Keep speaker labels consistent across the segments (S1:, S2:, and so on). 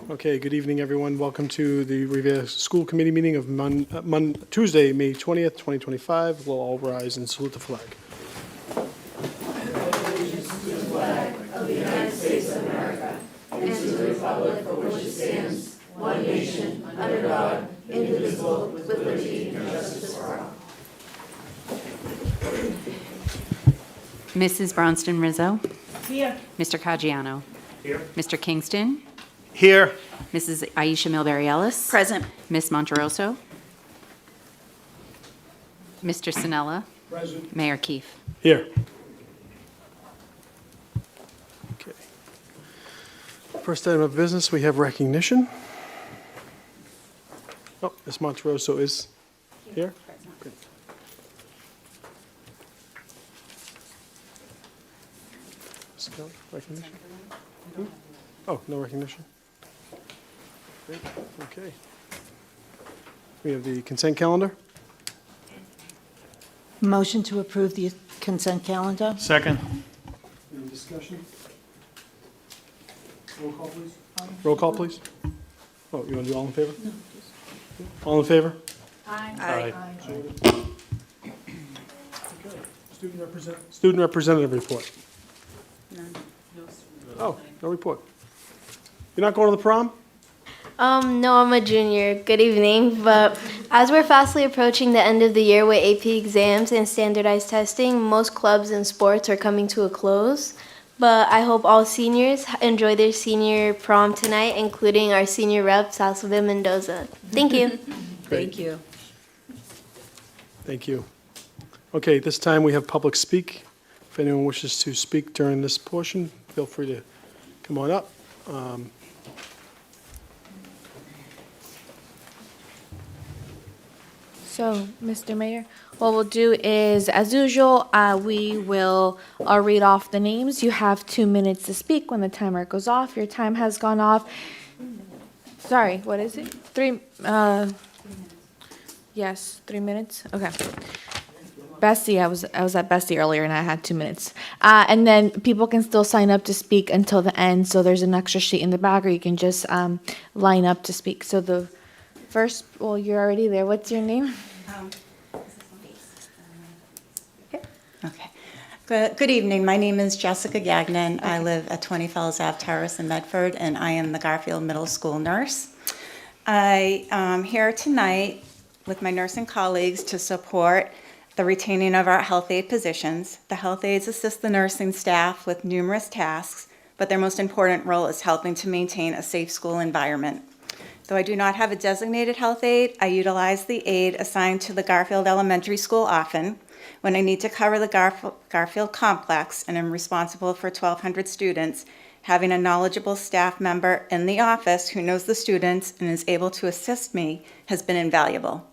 S1: Okay, good evening, everyone. Welcome to the Revere School Committee meeting of Tuesday, May 20th, 2025. We'll all rise and salute the flag.
S2: Allegiance to the flag of the United States of America and to the republic for which it stands, one nation, under God, indivisible, with liberty and justice for all.
S3: Mrs. Bronston Rizzo.
S2: Here.
S3: Mr. Caggiano.
S1: Here.
S3: Mr. Kingston.
S1: Here.
S3: Mrs. Aisha Milbury-Ellis.
S2: Present.
S3: Ms. Monterosso. Mr. Sinella.
S1: Present.
S3: Mayor Keefe.
S1: Here. Okay. First item of business, we have recognition. Oh, Ms. Monterosso is here. Good. Still recognition? Oh, no recognition? Great. Okay. We have the consent calendar.
S4: Motion to approve the consent calendar?
S5: Second.
S1: Any discussion? Roll call, please. Roll call, please. Oh, you want to do all in favor? No. All in favor?
S5: Aye.
S1: Okay. Student representative report. Oh, no report. You're not going to the prom?
S6: No, I'm a junior. Good evening. But as we're fastly approaching the end of the year with AP exams and standardized testing, most clubs and sports are coming to a close. But I hope all seniors enjoy their senior prom tonight, including our senior rep, Salsabin Mendoza. Thank you.
S1: Great.
S2: Thank you.
S1: Thank you. Okay, at this time we have public speak. If anyone wishes to speak during this portion, feel free to come on up.
S7: So, Mr. Mayor, what we'll do is, as usual, I'll read off the names. You have 2 minutes to speak. When the timer goes off, your time has gone off. Sorry, what is it? 3, yes, 3 minutes? Okay. Bessie, I was at Bessie earlier and I had 2 minutes. And then people can still sign up to speak until the end, so there's an extra sheet in the back, or you can just line up to speak. So the first, well, you're already there. What's your name?
S8: Okay. Good evening. My name is Jessica Gagnon. I live at 20 Fells Ave Terrace in Medford, and I am the Garfield Middle School nurse. I am here tonight with my nursing colleagues to support the retaining of our health aide positions. The health aides assist the nursing staff with numerous tasks, but their most important role is helping to maintain a safe school environment. Though I do not have a designated health aide, I utilize the aide assigned to the Garfield Elementary School often when I need to cover the Garfield complex and am responsible for 1,200 students. Having a knowledgeable staff member in the office who knows the students and is able to assist me has been invaluable.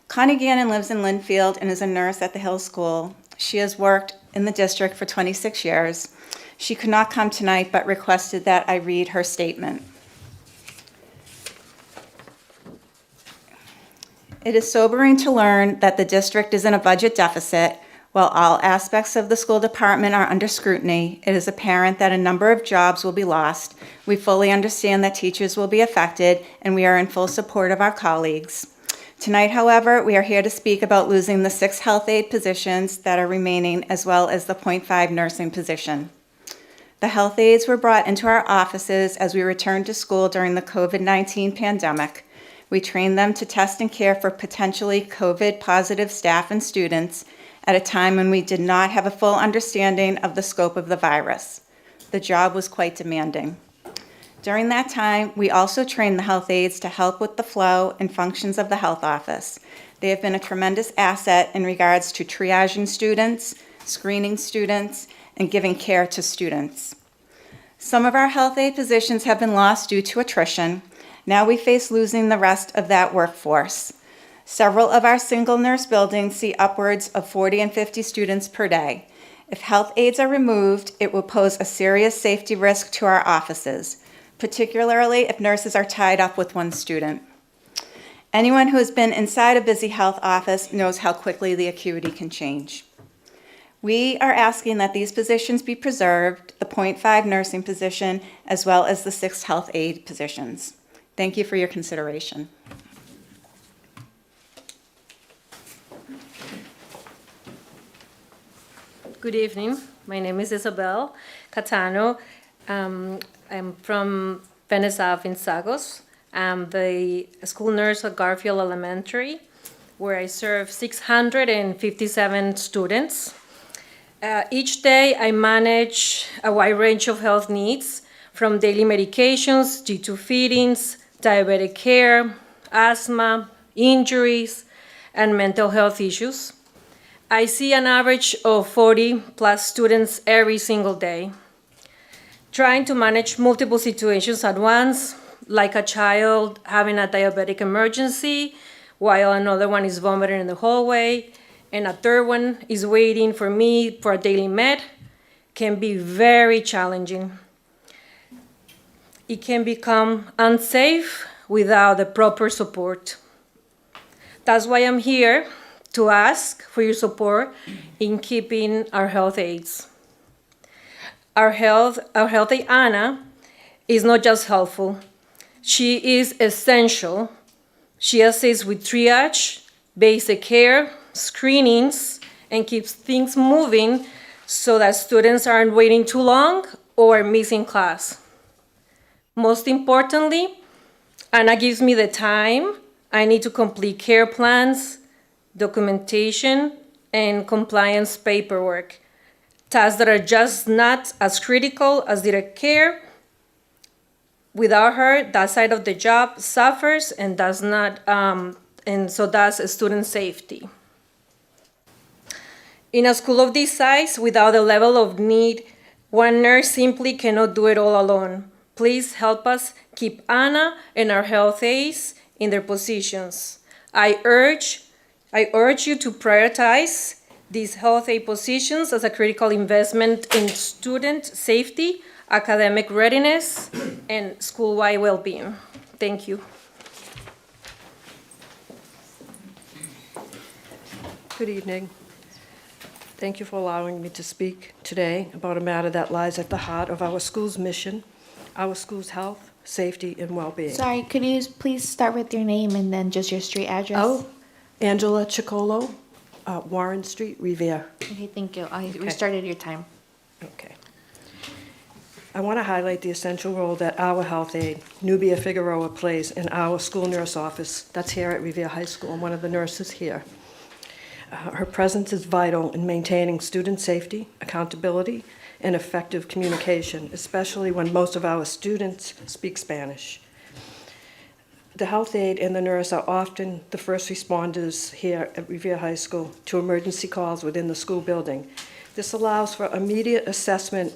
S8: Connie Gannon lives in Linfield and is a nurse at the Hill School. She has worked in the district for 26 years. She could not come tonight but requested that I read her statement. It is sobering to learn that the district is in a budget deficit. While all aspects of the school department are under scrutiny, it is apparent that a number of jobs will be lost. We fully understand that teachers will be affected, and we are in full support of our colleagues. Tonight, however, we are here to speak about losing the 6 health aide positions that are remaining, as well as the .5 nursing position. The health aides were brought into our offices as we returned to school during the COVID-19 pandemic. We trained them to test and care for potentially COVID-positive staff and students at a time when we did not have a full understanding of the scope of the virus. The job was quite demanding. During that time, we also trained the health aides to help with the flow and functions of the health office. They have been a tremendous asset in regards to triaging students, screening students, and giving care to students. Some of our health aide positions have been lost due to attrition. Now we face losing the rest of that workforce. Several of our single nurse buildings see upwards of 40 and 50 students per day. If health aides are removed, it will pose a serious safety risk to our offices, particularly if nurses are tied up with one student. Anyone who has been inside a busy health office knows how quickly the acuity can change. We are asking that these positions be preserved, the .5 nursing position, as well as the 6 health aide positions. Thank you for your consideration.
S5: Good evening. My name is Isabel Catano. I'm from Venice Ave in Sagos. I'm the school nurse at Garfield Elementary, where I serve 657 students. Each day, I manage a wide range of health needs, from daily medications, G2 feedings, diabetic care, asthma, injuries, and mental health issues. I see an average of 40 plus students every single day. Trying to manage multiple situations at once, like a child having a diabetic emergency, while another one is vomiting in the hallway, and a third one is waiting for me for a daily med, can be very challenging. It can become unsafe without the proper support. That's why I'm here to ask for your support in keeping our health aides. Our health aide Anna is not just helpful, she is essential. She assists with triage, basic care, screenings, and keeps things moving so that students aren't waiting too long or missing class. Most importantly, Anna gives me the time I need to complete care plans, documentation, and compliance paperwork, tasks that are just not as critical as direct care. Without her, that side of the job suffers and does not, and so does student safety. In a school of this size, without the level of need, one nurse simply cannot do it all alone. Please help us keep Anna and our health aides in their positions. I urge you to prioritize these health aide positions as a critical investment in student safety, academic readiness, and school-wide well-being. Thank you.
S9: Good evening. Thank you for allowing me to speak today about a matter that lies at the heart of our school's mission, our school's health, safety, and well-being.
S7: Sorry, could you please start with your name and then just your street address?
S9: Oh, Angela Chicolo, Warren Street, Revere.
S7: Okay, thank you. I restarted your time.
S9: Okay. I want to highlight the essential role that our health aide, Nubia Figueroa, plays in our school nurse office. That's here at Revere High School. I'm one of the nurses here. Her presence is vital in maintaining student safety, accountability, and effective communication, especially when most of our students speak Spanish. The health aide and the nurse are often the first responders here at Revere High School to emergency calls within the school building. This allows for immediate assessment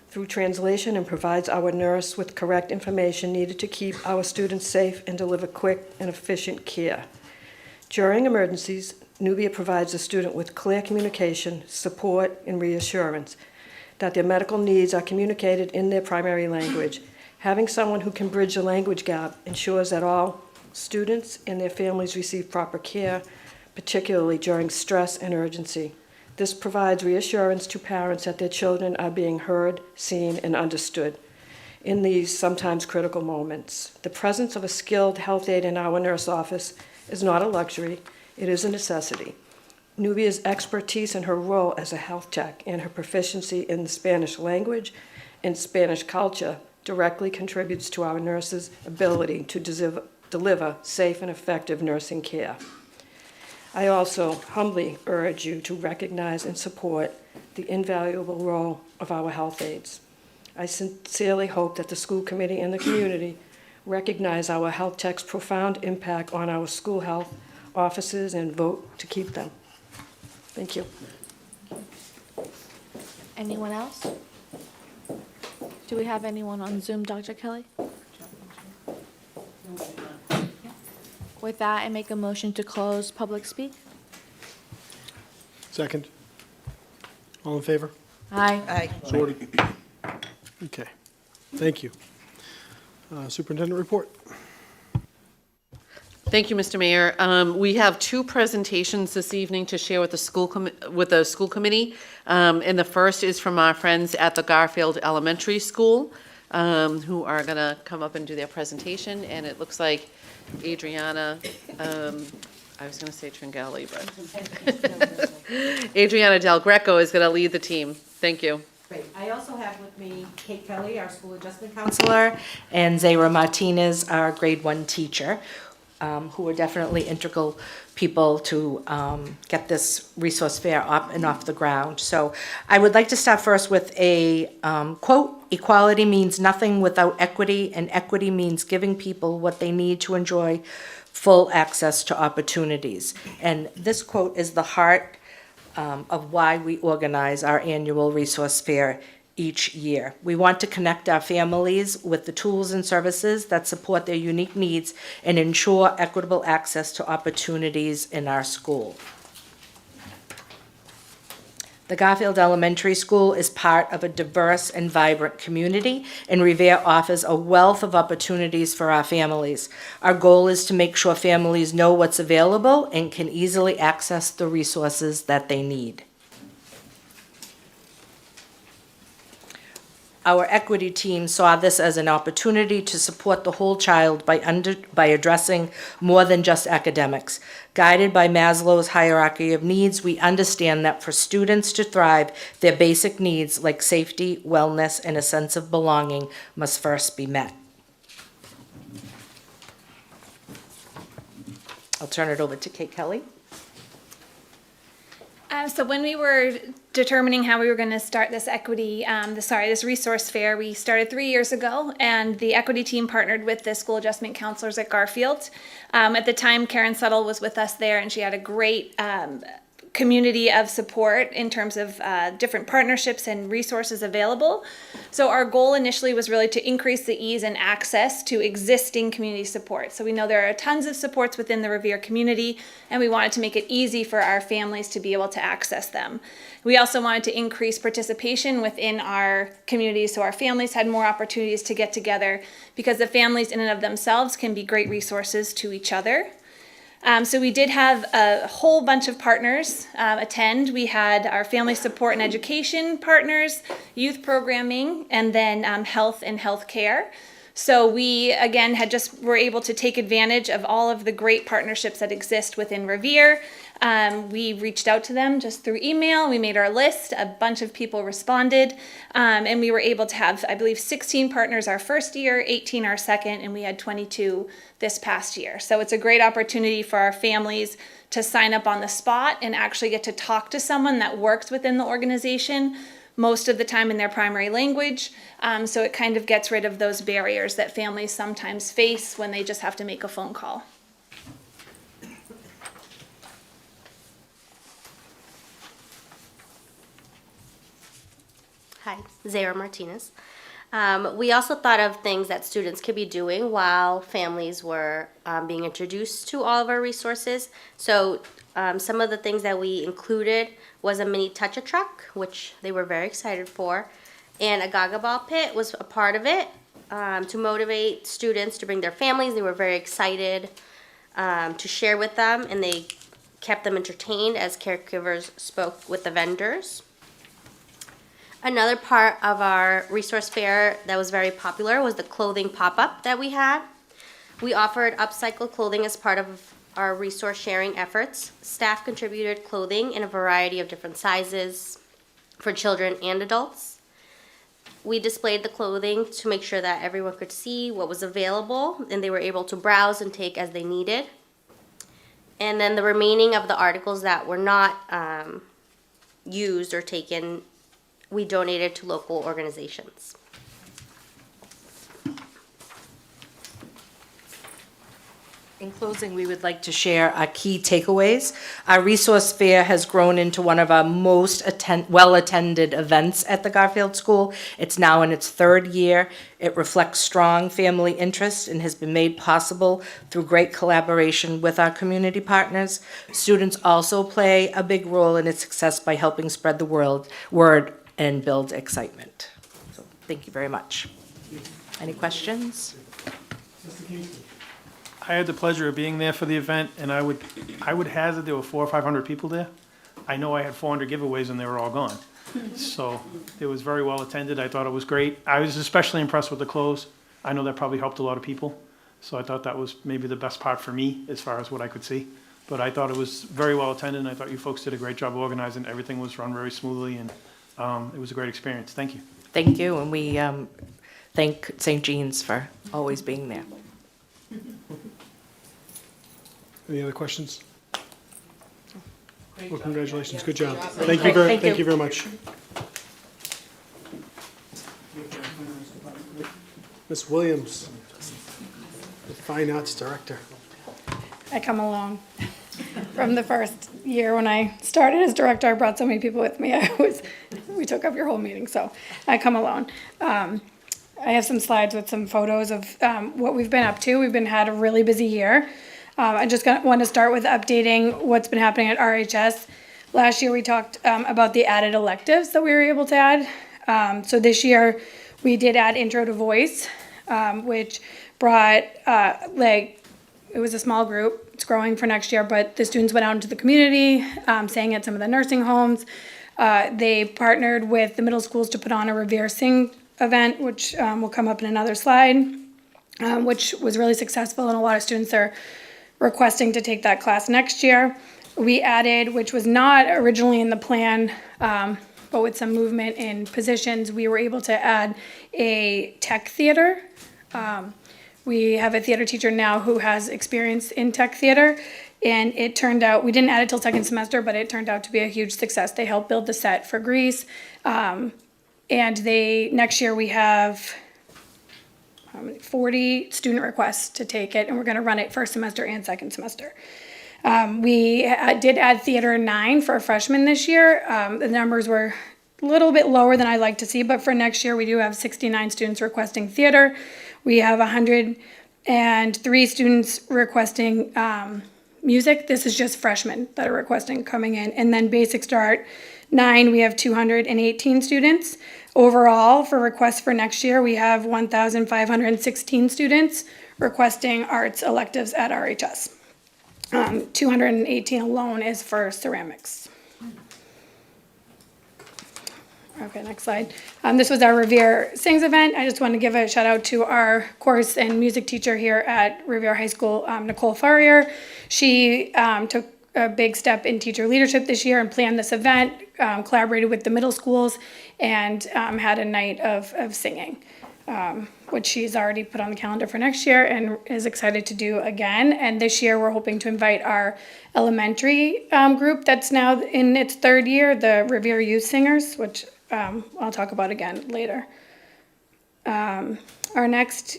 S9: through translation and provides our nurse with correct information needed to keep our students safe and deliver quick and efficient care. During emergencies, Nubia provides the student with clear communication, support, and reassurance that their medical needs are communicated in their primary language. Having someone who can bridge the language gap ensures that all students and their families receive proper care, particularly during stress and urgency. This provides reassurance to parents that their children are being heard, seen, and understood in these sometimes critical moments. The presence of a skilled health aide in our nurse office is not a luxury, it is a necessity. Nubia's expertise in her role as a health tech and her proficiency in the Spanish language and Spanish culture directly contributes to our nurses' ability to deliver safe and effective nursing care. I also humbly urge you to recognize and support the invaluable role of our health aides. I sincerely hope that the school committee and the community recognize our health tech's profound impact on our school health offices and vote to keep them. Thank you.
S7: Anyone else? Do we have anyone on Zoom, Dr. Kelly? With that, I make a motion to close public speak.
S1: Second. All in favor?
S7: Aye.
S1: So ordered. Okay, thank you. Superintendent report.
S10: Thank you, Mr. Mayor. We have two presentations this evening to share with the school committee. And the first is from our friends at the Garfield Elementary School, who are going to come up and do their presentation. And it looks like Adriana, I was going to say Tringali, but Adriana Del Greco is going to lead the team. Thank you.
S11: Great. I also have with me Kate Kelly, our school adjustment counselor, and Zayra Martinez, our grade 1 teacher, who are definitely integral people to get this resource fair up and off the ground. So I would like to start first with a quote: "Equality means nothing without equity, and equity means giving people what they need to enjoy full access to opportunities." And this quote is the heart of why we organize our annual resource fair each year. We want to connect our families with the tools and services that support their unique needs and ensure equitable access to opportunities in our school. The Garfield Elementary School is part of a diverse and vibrant community, and Revere offers a wealth of opportunities for our families. Our goal is to make sure families know what's available and can easily access the resources that they need. Our equity team saw this as an opportunity to support the whole child by addressing more than just academics. Guided by Maslow's hierarchy of needs, we understand that for students to thrive, their basic needs like safety, wellness, and a sense of belonging must first be met. I'll turn it over to Kate Kelly.
S12: So when we were determining how we were going to start this this resource fair, we started 3 years ago, and the equity team partnered with the school adjustment counselors at Garfield. At the time, Karen Suttle was with us there, and she had a great community of support in terms of different partnerships and resources available. So our goal initially was really to increase the ease and access to existing community support. So we know there are tons of supports within the Revere community, and we wanted to make it easy for our families to be able to access them. We also wanted to increase participation within our community, so our families had more opportunities to get together, because the families in and of themselves can be great resources to each other. So we did have a whole bunch of partners attend. We had our family support and education partners, youth programming, and then health and healthcare. So we, again, were able to take advantage of all of the great partnerships that exist within Revere. We reached out to them just through email. We made our list. A bunch of people responded. And we were able to have, I believe, 16 partners our first year, 18 our second, and we had 22 this past year. So it's a great opportunity for our families to sign up on the spot and actually get to talk to someone that works within the organization, most of the time in their primary language. So it kind of gets rid of those barriers that families sometimes face when they just have to make a phone call.
S6: Hi, Zayra Martinez. We also thought of things that students could be doing while families were being introduced to all of our resources. So some of the things that we included was a mini touch-a-truck, which they were very excited for, and a Gaga Ball pit was a part of it to motivate students to bring their families. They were very excited to share with them, and they kept them entertained as caregivers spoke with the vendors. Another part of our resource fair that was very popular was the clothing pop-up that we had. We offered upcycled clothing as part of our resource sharing efforts. Staff contributed clothing in a variety of different sizes for children and adults. We displayed the clothing to make sure that everyone could see what was available, and they were able to browse and take as they needed. And then the remaining of the articles that were not used or taken, we donated to local organizations.
S11: In closing, we would like to share our key takeaways. Our resource fair has grown into one of our most well-attended events at the Garfield School. It's now in its third year. It reflects strong family interest and has been made possible through great collaboration with our community partners. Students also play a big role in its success by helping spread the word and build excitement. So, thank you very much. Any questions?
S13: I had the pleasure of being there for the event, and I would hazard there were 400 or 500 people there. I know I had 400 giveaways and they were all gone. So it was very well attended. I thought it was great. I was especially impressed with the clothes. I know that probably helped a lot of people. So I thought that was maybe the best part for me as far as what I could see. But I thought it was very well attended, and I thought you folks did a great job organizing. Everything was run very smoothly, and it was a great experience. Thank you.
S11: Thank you, and we thank St. Jean's for always being there.
S1: Any other questions? Well, congratulations, good job.
S11: Thank you.
S1: Thank you very much. Ms. Williams, the Fine Arts Director.
S14: I come along from the first year when I started as director. I brought so many people with me. We took up your whole meeting, so I come alone. I have some slides with some photos of what we've been up to. We've had a really busy year. I just want to start with updating what's been happening at RHS. Last year we talked about the added electives that we were able to add. So this year we did add Intro to Voice, which brought it was a small group. It's growing for next year, but the students went out into the community, sang at some of the nursing homes. They partnered with the middle schools to put on a Revere Sing event, which will come up in another slide, which was really successful, and a lot of students are requesting to take that class next year. We added, which was not originally in the plan, but with some movement in positions, we were able to add a tech theater. We have a theater teacher now who has experience in tech theater, and it turned out, we didn't add it till second semester, but it turned out to be a huge success. They helped build the set for Greece, and next year we have 40 student requests to take it, and we're gonna run it first semester and second semester. We did add Theater 9 for freshmen this year. The numbers were a little bit lower than I'd like to see, but for next year we do have 69 students requesting theater. We have 103 students requesting music. This is just freshmen that are requesting coming in. And then Basic Start 9, we have 218 students. Overall, for requests for next year, we have 1,516 students requesting arts electives at RHS. 218 alone is for ceramics. Okay, next slide. This was our Revere Sings event. I just want to give a shout out to our course and music teacher here at Revere High School, Nicole Furrier. She took a big step in teacher leadership this year and planned this event, collaborated with the middle schools, and had a night of singing, which she's already put on the calendar for next year and is excited to do again. And this year we're hoping to invite our elementary group that's now in its third year, the Revere Youth Singers, which I'll talk about again later. Our next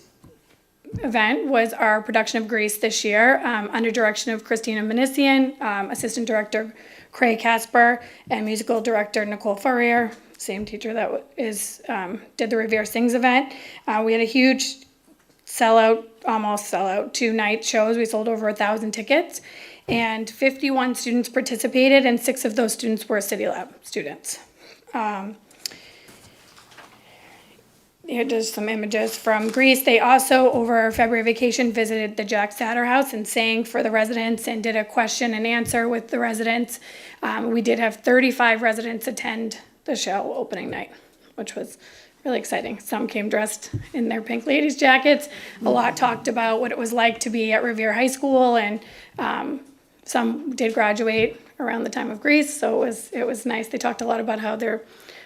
S14: event was our production of Grease this year, under direction of Christina Manisian, Assistant Director Craig Casper, and Musical Director Nicole Furrier, same teacher that did the Revere Sings event. We had a huge sellout, almost sellout, 2-night shows. We sold over 1,000 tickets, and 51 students participated, and 6 of those students were City Lab students. Here are just some images from Greece. They also, over February vacation, visited the Jack Satter House and sang for the residents and did a question and answer with the residents. We did have 35 residents attend the show opening night, which was really exciting. Some came dressed in their pink ladies jackets. A lot talked about what it was like to be at Revere High School, and some did graduate around the time of Greece, so it was nice. They talked a lot about how their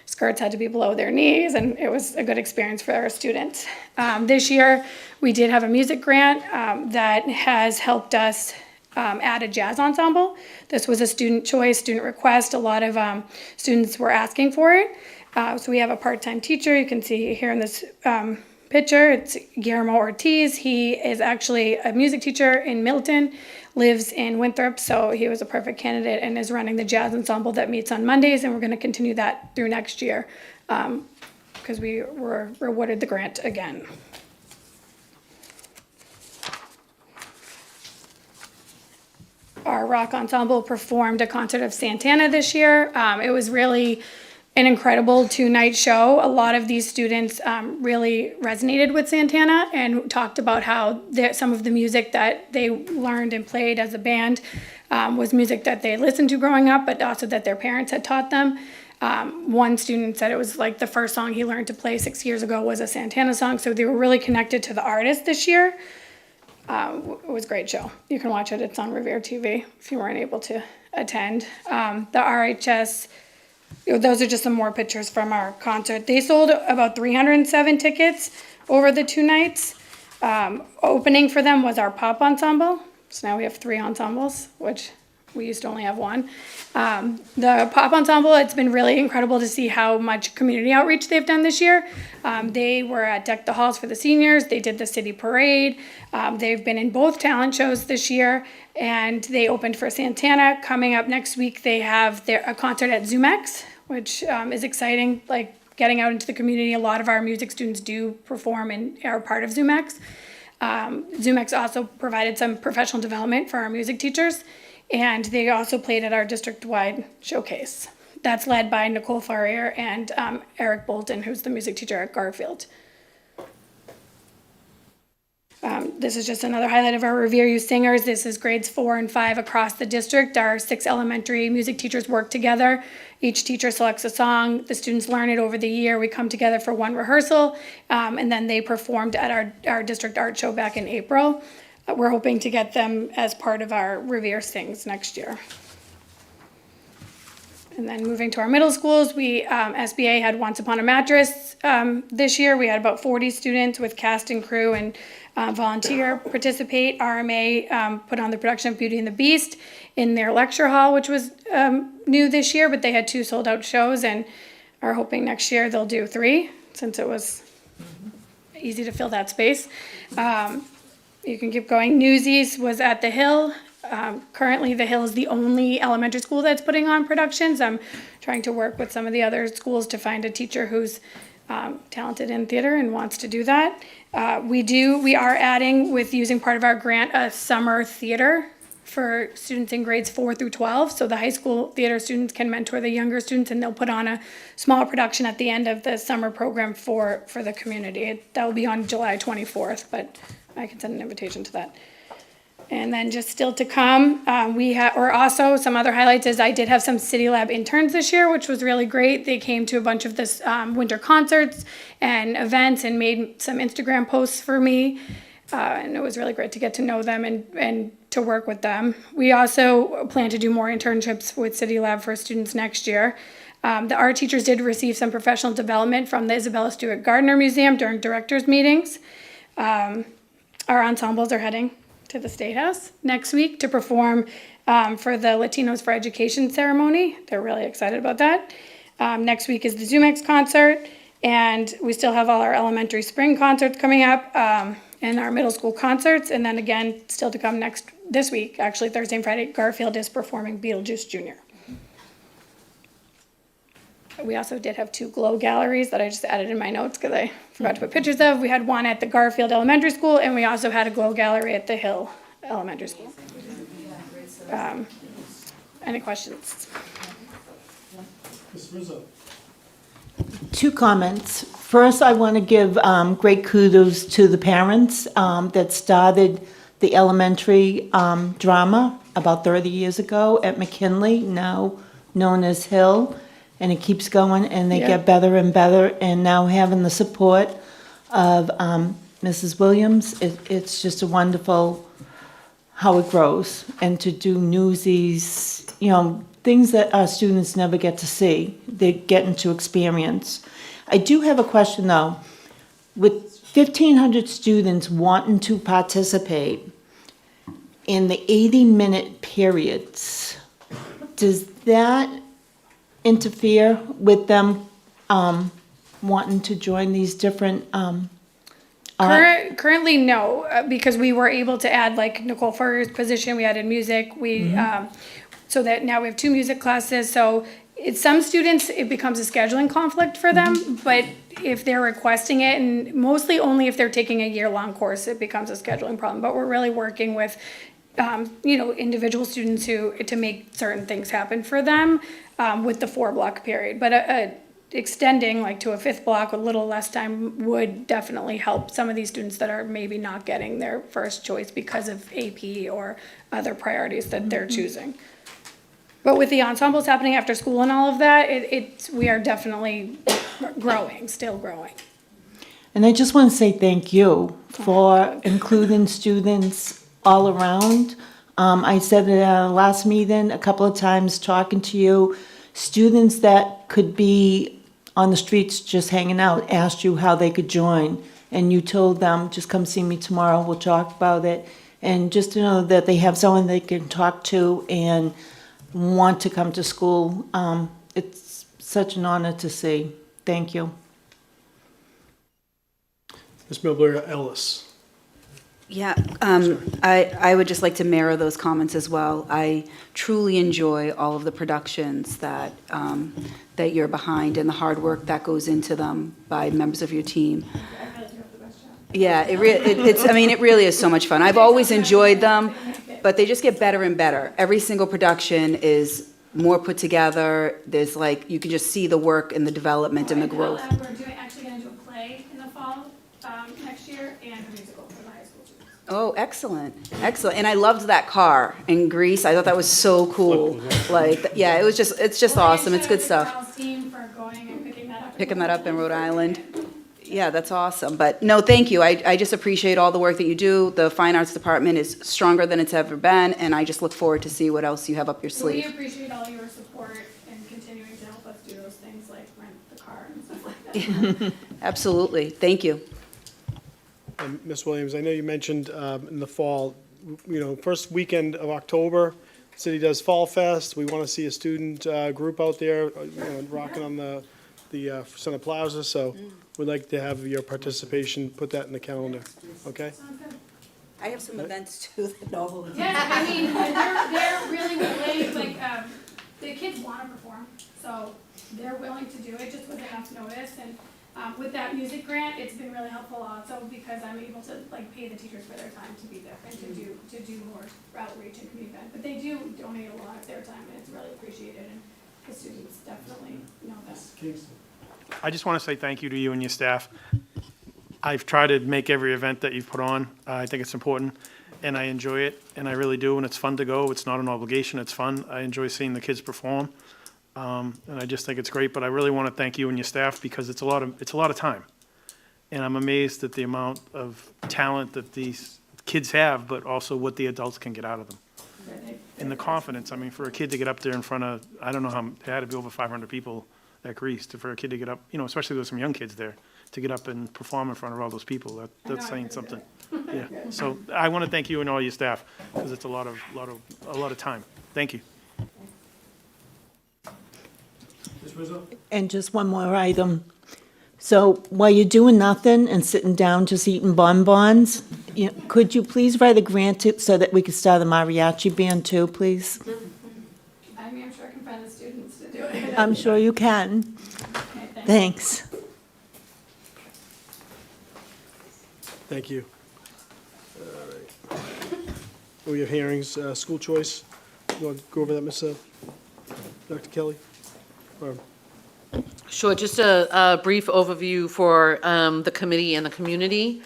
S14: skirts had to be below their knees, and it was a good experience for our students. This year, we did have a music grant that has helped us add a jazz ensemble. This was a student choice, student request. A lot of students were asking for it. So we have a part-time teacher. You can see here in this picture, it's Guillermo Ortiz. He is actually a music teacher in Milton, lives in Winthrop, so he was a perfect candidate and is running the jazz ensemble that meets on Mondays, and we're going to continue that through next year because we were awarded the grant again. Our rock ensemble performed a concert of Santana this year. It was really an incredible 2-night show. A lot of these students really resonated with Santana and talked about how some of the music that they learned and played as a band was music that they listened to growing up, but also that their parents had taught them. One student said it was like the first song he learned to play 6 years ago was a Santana song, so they were really connected to the artist this year. It was a great show. You can watch it. It's on Revere TV if you weren't able to attend. The RHS, those are just some more pictures from our concert. They sold about 307 tickets over the 2 nights. Opening for them was our pop ensemble. So now we have 3 ensembles, which we used to only have 1. The pop ensemble, it's been really incredible to see how much community outreach they've done this year. They were at Deck the Halls for the seniors. They did the city parade. They've been in both talent shows this year, and they opened for Santana. Coming up next week, they have a concert at ZoomX, which is exciting, like getting out into the community. A lot of our music students do perform and are part of ZoomX. ZoomX also provided some professional development for our music teachers, and they also played at our district-wide showcase. That's led by Nicole Farrier and Eric Bolton, who's the music teacher at Garfield. This is just another highlight of our Revere Youth Singers. This is grades 4 and 5 across the district. Our 6 elementary music teachers work together. Each teacher selects a song. The students learn it over the year. We come together for one rehearsal, and then they performed at our district art show back in April. We're hoping to get them as part of our Revere Sings next year. And then moving to our middle schools, we, SBA had Once Upon a Mattress this year. We had about 40 students with cast and crew and volunteer participate. RMA put on the production of Beauty and the Beast in their lecture hall, which was new this year, but they had 2 sold out shows and are hoping next year they'll do 3, since it was easy to fill that space. You can keep going. Newsies was at the Hill. Currently, the Hill is the only elementary school that's putting on productions. I'm trying to work with some of the other schools to find a teacher who's talented in theater and wants to do that. We are adding, with using part of our grant, a summer theater for students in grades 4 through 12. So the high school theater students can mentor the younger students, and they'll put on a small production at the end of the summer program for the community. That will be on July 24th, but I can send an invitation to that. And then just still to come, or also some other highlights is I did have some City Lab interns this year, which was really great. They came to a bunch of this winter concerts and events and made some Instagram posts for me. And it was really great to get to know them and to work with them. We also plan to do more internships with City Lab for students next year. The art teachers did receive some professional development from the Isabella Stewart Gardner Museum during directors' meetings. Our ensembles are heading to the State House next week to perform for the Latinos for Education ceremony. They're really excited about that. Next week is the ZoomX concert, and we still have all our elementary spring concerts coming up, and our middle school concerts, and then again, still to come this week, actually Thursday and Friday, Garfield is performing Beetlejuice Jr. We also did have 2 glow galleries that I just added in my notes because I forgot to put pictures of. We had one at the Garfield Elementary School, and we also had a glow gallery at the Hill Elementary School. Any questions?
S1: Ms. Rizzo.
S4: 2 comments. First, I want to give great kudos to the parents that started the elementary drama about 30 years ago at McKinley, now known as Hill. And it keeps going, and they get better and better. And now having the support of Mrs. Williams, it's just a wonderful how it grows. And to do newsies, things that our students never get to see, they're getting to experience. I do have a question, though. With 1,500 students wanting to participate in the 80-minute periods, does that interfere with them wanting to join these different
S14: Currently, no, because we were able to add, like Nicole Furrier's position, we added music, so that now we have 2 music classes. So some students, it becomes a scheduling conflict for them, but if they're requesting it, and mostly only if they're taking a year-long course, it becomes a scheduling problem. But we're really working with individual students to make certain things happen for them with the 4-block period. But extending like to a fifth block with a little less time would definitely help some of these students that are maybe not getting their first choice because of AP or other priorities that they're choosing. But with the ensembles happening after school and all of that, we are definitely growing, still growing.
S4: And I just want to say thank you for including students all around. I said it at our last meeting a couple of times, talking to you, students that could be on the streets just hanging out, asked you how they could join. And you told them, just come see me tomorrow, we'll talk about it. And just to know that they have someone they can talk to and want to come to school, it's such an honor to see. Thank you.
S1: Ms. Milbury Ellis.
S15: Yeah, I would just like to mirror those comments as well. I truly enjoy all of the productions that that you're behind and the hard work that goes into them by members of your team. Yeah, it really is so much fun. I've always enjoyed them, but they just get better and better. Every single production is more put together. There's like, you can just see the work and the development and the growth.
S14: We're actually going to do a play in the fall next year and a musical for the high school students.
S15: Oh, excellent, excellent. And I loved that car in Greece. I thought that was so cool. Like, yeah, it's just awesome. It's good stuff.
S14: Charles' team for going and
S15: Picking that up in Rhode Island. Yeah, that's awesome. But no, thank you. I just appreciate all the work that you do. The Fine Arts Department is stronger than it's ever been, and I just look forward to see what else you have up your
S14: So we
S15: sleeve.
S14: appreciate all your support and continuing to help us do those things like rent the car and stuff like that.
S15: Absolutely. Thank you.
S1: And Ms. Williams, I know you mentioned in the fall, first weekend of October, the city does Fall Fest. We want to see a student group out there, rocking on the Center Plaza. So we'd like to have your participation. Put that in the calendar. Okay?
S15: I have some events too that Noble is.
S14: Yeah, I mean, they're really willing, like, the kids want to perform, so they're willing to do it just with enough notice. And with that music grant, it's been really helpful also because I'm able to like pay the teachers for their time to be there and to do more outreach and community event. But they do donate a lot of their time, and it's really appreciated, and the students definitely know that.
S13: I just want to say thank you to you and your staff. I've tried to make every event that you've put on. I think it's important, and I enjoy it, and I really do, and it's fun to go. It's not an obligation, it's fun. I enjoy seeing the kids perform, and I just think it's great, but I really want to thank you and your staff because it's a lot of time. And I'm amazed at the amount of talent that these kids have, but also what the adults can get out of them. And the confidence, I mean, for a kid to get up there in front of, I don't know how, there had to be over 500 people at Greece, for a kid to get up, especially there were some young kids there, to get up and perform in front of all those people, that's saying something. Yeah, so I want to thank you and all your staff, because it's a lot of time. Thank you.
S1: Ms. Rizzo?
S4: And just one more item. So while you're doing nothing and sitting down just eating bonbons, could you please write a grant so that we could start a mariachi band too, please?
S14: I mean, I'm sure I can find the students to do it.
S4: I'm sure you can.
S14: Okay,
S4: Thanks.
S1: Thank you. All right. We have hearings, school choice. You want to go over that, Ms. Dr. Kelly? Or-
S10: Sure, just a brief overview for the committee and the community.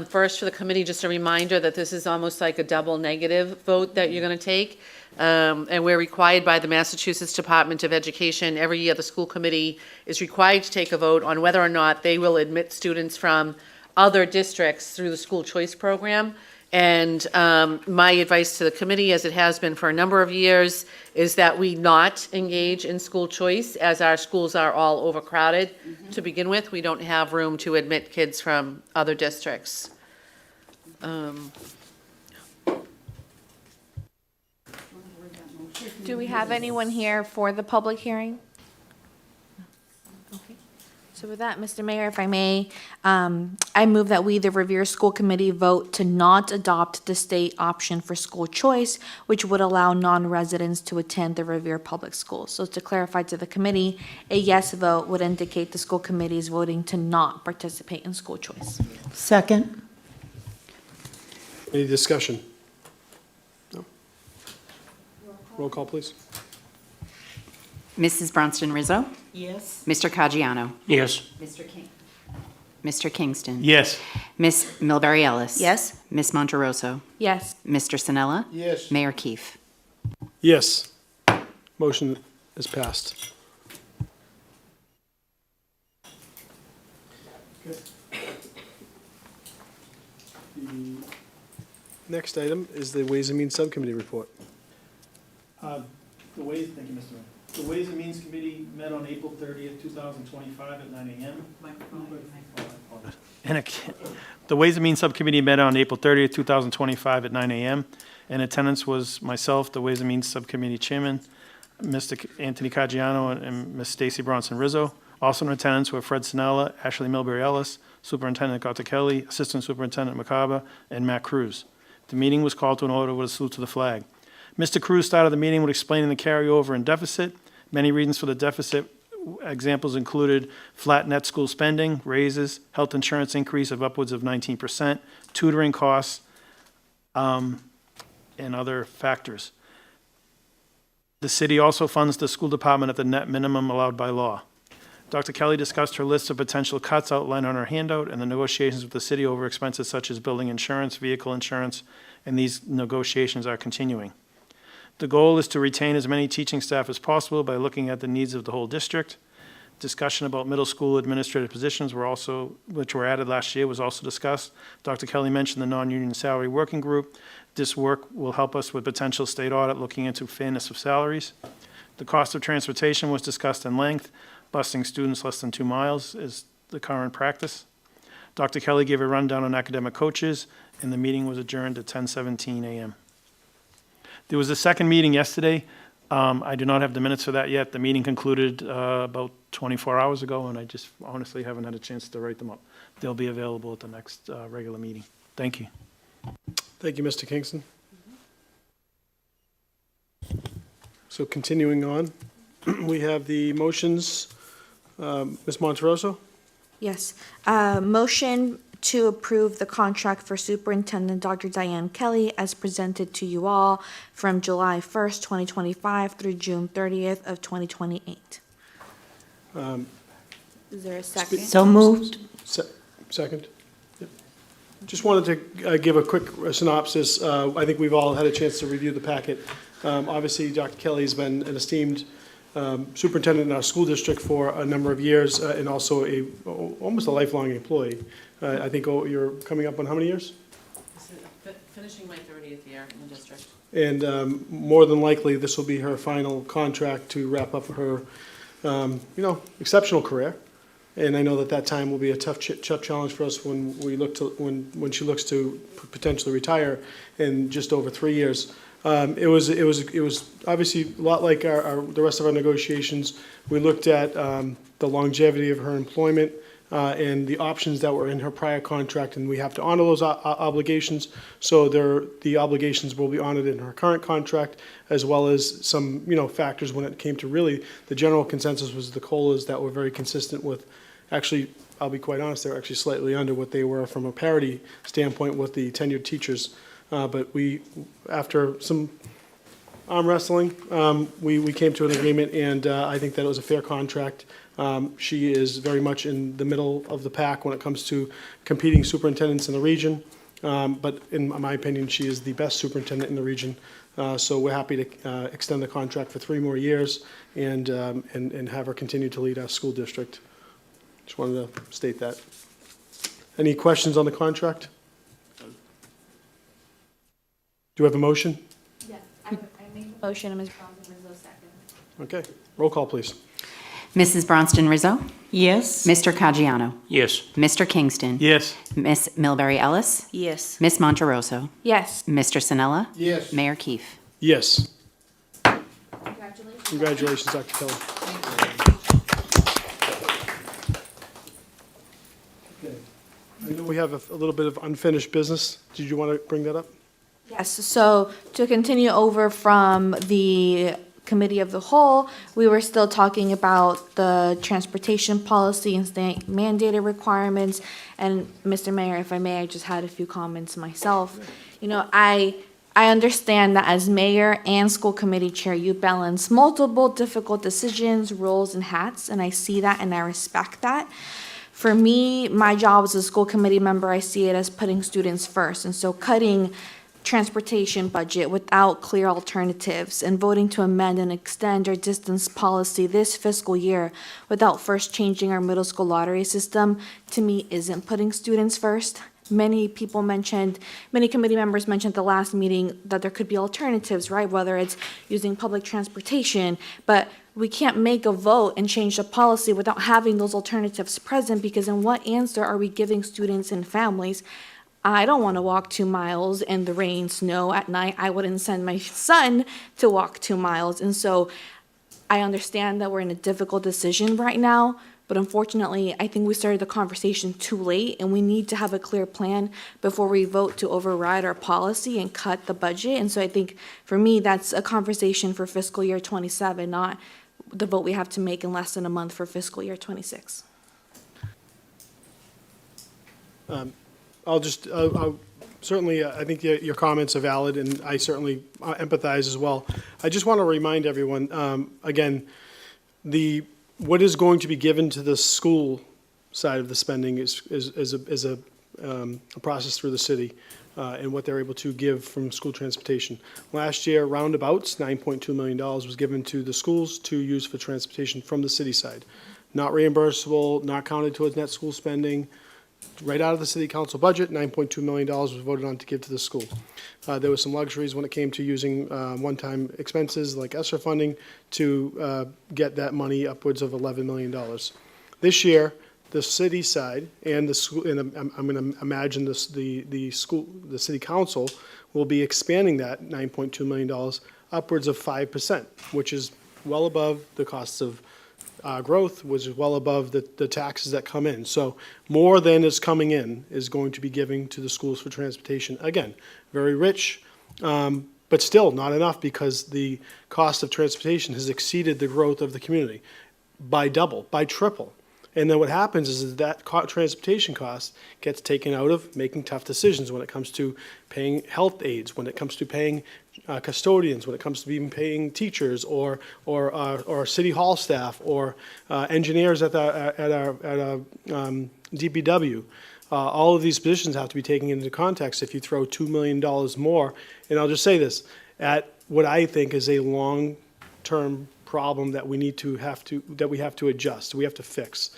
S10: First, for the committee, just a reminder that this is almost like a double negative vote that you're going to take. And we're required by the Massachusetts Department of Education, every year the school committee is required to take a vote on whether or not they will admit students from other districts through the school choice program. And my advice to the committee, as it has been for a number of years, is that we not engage in school choice, as our schools are all overcrowded to begin with. We don't have room to admit kids from other districts.
S7: Do we have anyone here for the public hearing? Okay. So with that, Mr. Mayor, if I may, I move that we, the Revere School Committee, vote to not adopt the state option for school choice, which would allow non-residents to attend the Revere Public Schools. So to clarify to the committee, a yes vote would indicate the school committee is voting to not participate in school choice.
S4: Second.
S1: Any discussion? No? Roll call, please.
S3: Mrs. Bronston Rizzo.
S4: Yes.
S3: Mr. Caggiano.
S13: Yes.
S3: Mr. Kingston.
S13: Yes.
S3: Miss Milbury Ellis.
S15: Yes?
S3: Miss Monteroso.
S7: Yes.
S3: Mr. Sinella.
S1: Yes.
S3: Mayor Keefe.
S1: Yes. Motion is passed. Okay. The next item is the Ways and Means Subcommittee report.
S13: Thank you, Mr. Mayor. The Ways and Means Committee met on April 30th, 2025 at 9 a.m. The Ways and Means Subcommittee met on April 30th, 2025 at 9 a.m. In attendance was myself, the Ways and Means Subcommittee Chairman, Mr. Anthony Caggiano, and Ms. Stacy Bronson Rizzo. Also in attendance were Fred Sinella, Ashley Milbury Ellis, Superintendent Dr. Kelly, Assistant Superintendent McCarver, and Matt Cruz. The meeting was called to an order with a salute to the flag. Mr. Cruz started the meeting with explaining the carryover and deficit. Many reasons for the deficit. Examples included flat net school spending, raises, health insurance increase of upwards of 19%, tutoring costs, and other factors. The city also funds the school department at the net minimum allowed by law. Dr. Kelly discussed her list of potential cuts outlined on her handout and the negotiations with the city over expenses such as building insurance, vehicle insurance, and these negotiations are continuing. The goal is to retain as many teaching staff as possible by looking at the needs of the whole district. Discussion about middle school administrative positions which were added last year, was also discussed. Dr. Kelly mentioned the non-union salary working group. This work will help us with potential state audit looking into fairness of salaries. The cost of transportation was discussed in length. Busing students less than 2 miles is the current practice. Dr. Kelly gave a rundown on academic coaches, and the meeting was adjourned at 10:17 a.m. There was a second meeting yesterday. I do not have the minutes for that yet. The meeting concluded about 24 hours ago, and I just honestly haven't had a chance to write them up. They'll be available at the next regular meeting. Thank you.
S1: Thank you, Mr. Kingston. So continuing on, we have the motions. Ms. Monteroso?
S7: Yes. Motion to approve the contract for Superintendent Dr. Diane Kelly as presented to you all from July 1st, 2025 through June 30th of 2028. Is there a second?
S4: So moved.
S1: Second. Yep. Just wanted to give a quick synopsis. I think we've all had a chance to review the packet. Obviously, Dr. Kelly's been an esteemed superintendent in our school district for a number of years, and also almost a lifelong employee. I think you're coming up on how many years?
S10: Finishing my 30th year in the district.
S1: And more than likely, this will be her final contract to wrap up her, exceptional career. And I know that time will be a tough challenge for us when when she looks to potentially retire in just over 3 years. It was obviously a lot like the rest of our negotiations. We looked at the longevity of her employment and the options that were in her prior contract, and we have to honor those obligations. So the obligations will be honored in her current contract, as well as some factors when it came to really the general consensus was the COLAs that were very consistent with. Actually, I'll be quite honest, they're actually slightly under what they were from a parity standpoint with the tenured teachers. But after some arm wrestling, we came to an agreement, and I think that it was a fair contract. She is very much in the middle of the pack when it comes to competing superintendents in the region. But in my opinion, she is the best superintendent in the region. So we're happy to extend the contract for 3 more years and have her continue to lead our school district. Just wanted to state that. Any questions on the contract? Do we have a motion?
S7: Yes, I made a motion, and Ms. Bronson Rizzo second.
S1: Okay, roll call, please.
S3: Mrs. Bronston Rizzo.
S4: Yes.
S3: Mr. Caggiano.
S13: Yes.
S3: Mr. Kingston.
S13: Yes.
S3: Miss Milbury Ellis.
S15: Yes.
S3: Miss Monteroso.
S7: Yes.
S3: Mr. Sinella.
S1: Yes.
S3: Mayor Keefe.
S1: Yes.
S7: Congratulations.
S1: Congratulations, Dr. Kelly. Okay. I know we have a little bit of unfinished business. Did you want to bring that up?
S7: Yes, so to continue over from the committee of the whole, we were still talking about the transportation policy and state mandated requirements. And Mr. Mayor, if I may, I just had a few comments myself. I I understand that as mayor and school committee chair, you balance multiple difficult decisions, roles, and hats, and I see that and I respect that. For me, my job as a school committee member, I see it as putting students first, and so cutting transportation budget without clear alternatives and voting to amend and extend our distance policy this fiscal year without first changing our middle school lottery system, to me, isn't putting students first. Many committee members mentioned at the last meeting that there could be alternatives, right? Whether it's using public transportation, but we can't make a vote and change the policy without having those alternatives present, because then what answer are we giving students and families? I don't want to walk 2 miles in the rain, snow at night. I wouldn't send my son to walk 2 miles. And so I understand that we're in a difficult decision right now, but unfortunately, I think we started the conversation too late, and we need to have a clear plan before we vote to override our policy and cut the budget. And so I think, for me, that's a conversation for fiscal year 27, not the vote we have to make in less than a month for fiscal year 26.
S1: Certainly, I think your comments are valid, and I certainly empathize as well. I just want to remind everyone, again, what is going to be given to the school side of the spending is a process through the city, and what they're able to give from school transportation. Last year, roundabouts, $9.2 million was given to the schools to use for transportation from the city side. Not reimbursable, not counted towards net school spending. Right out of the city council budget, $9.2 million was voted on to give to the school. There were some luxuries when it came to using one-time expenses like ESSER funding to get that money upwards of $11 million. This year, the city side and the school, and I'm going to imagine the city council will be expanding that $9.2 million upwards of 5%, which is well above the costs of growth, which is well above the taxes that come in. So more than is coming in is going to be giving to the schools for transportation. Again, very rich, but still not enough, because the cost of transportation has exceeded the growth of the community by double, by triple. And then what happens is that transportation cost gets taken out of making tough decisions when it comes to paying health aides, when it comes to paying custodians, when it comes to even paying teachers or city hall staff or engineers at our DPW. All of these positions have to be taken into context if you throw $2 million more. And I'll just say this, at what I think is a long-term problem that we have to adjust, we have to fix.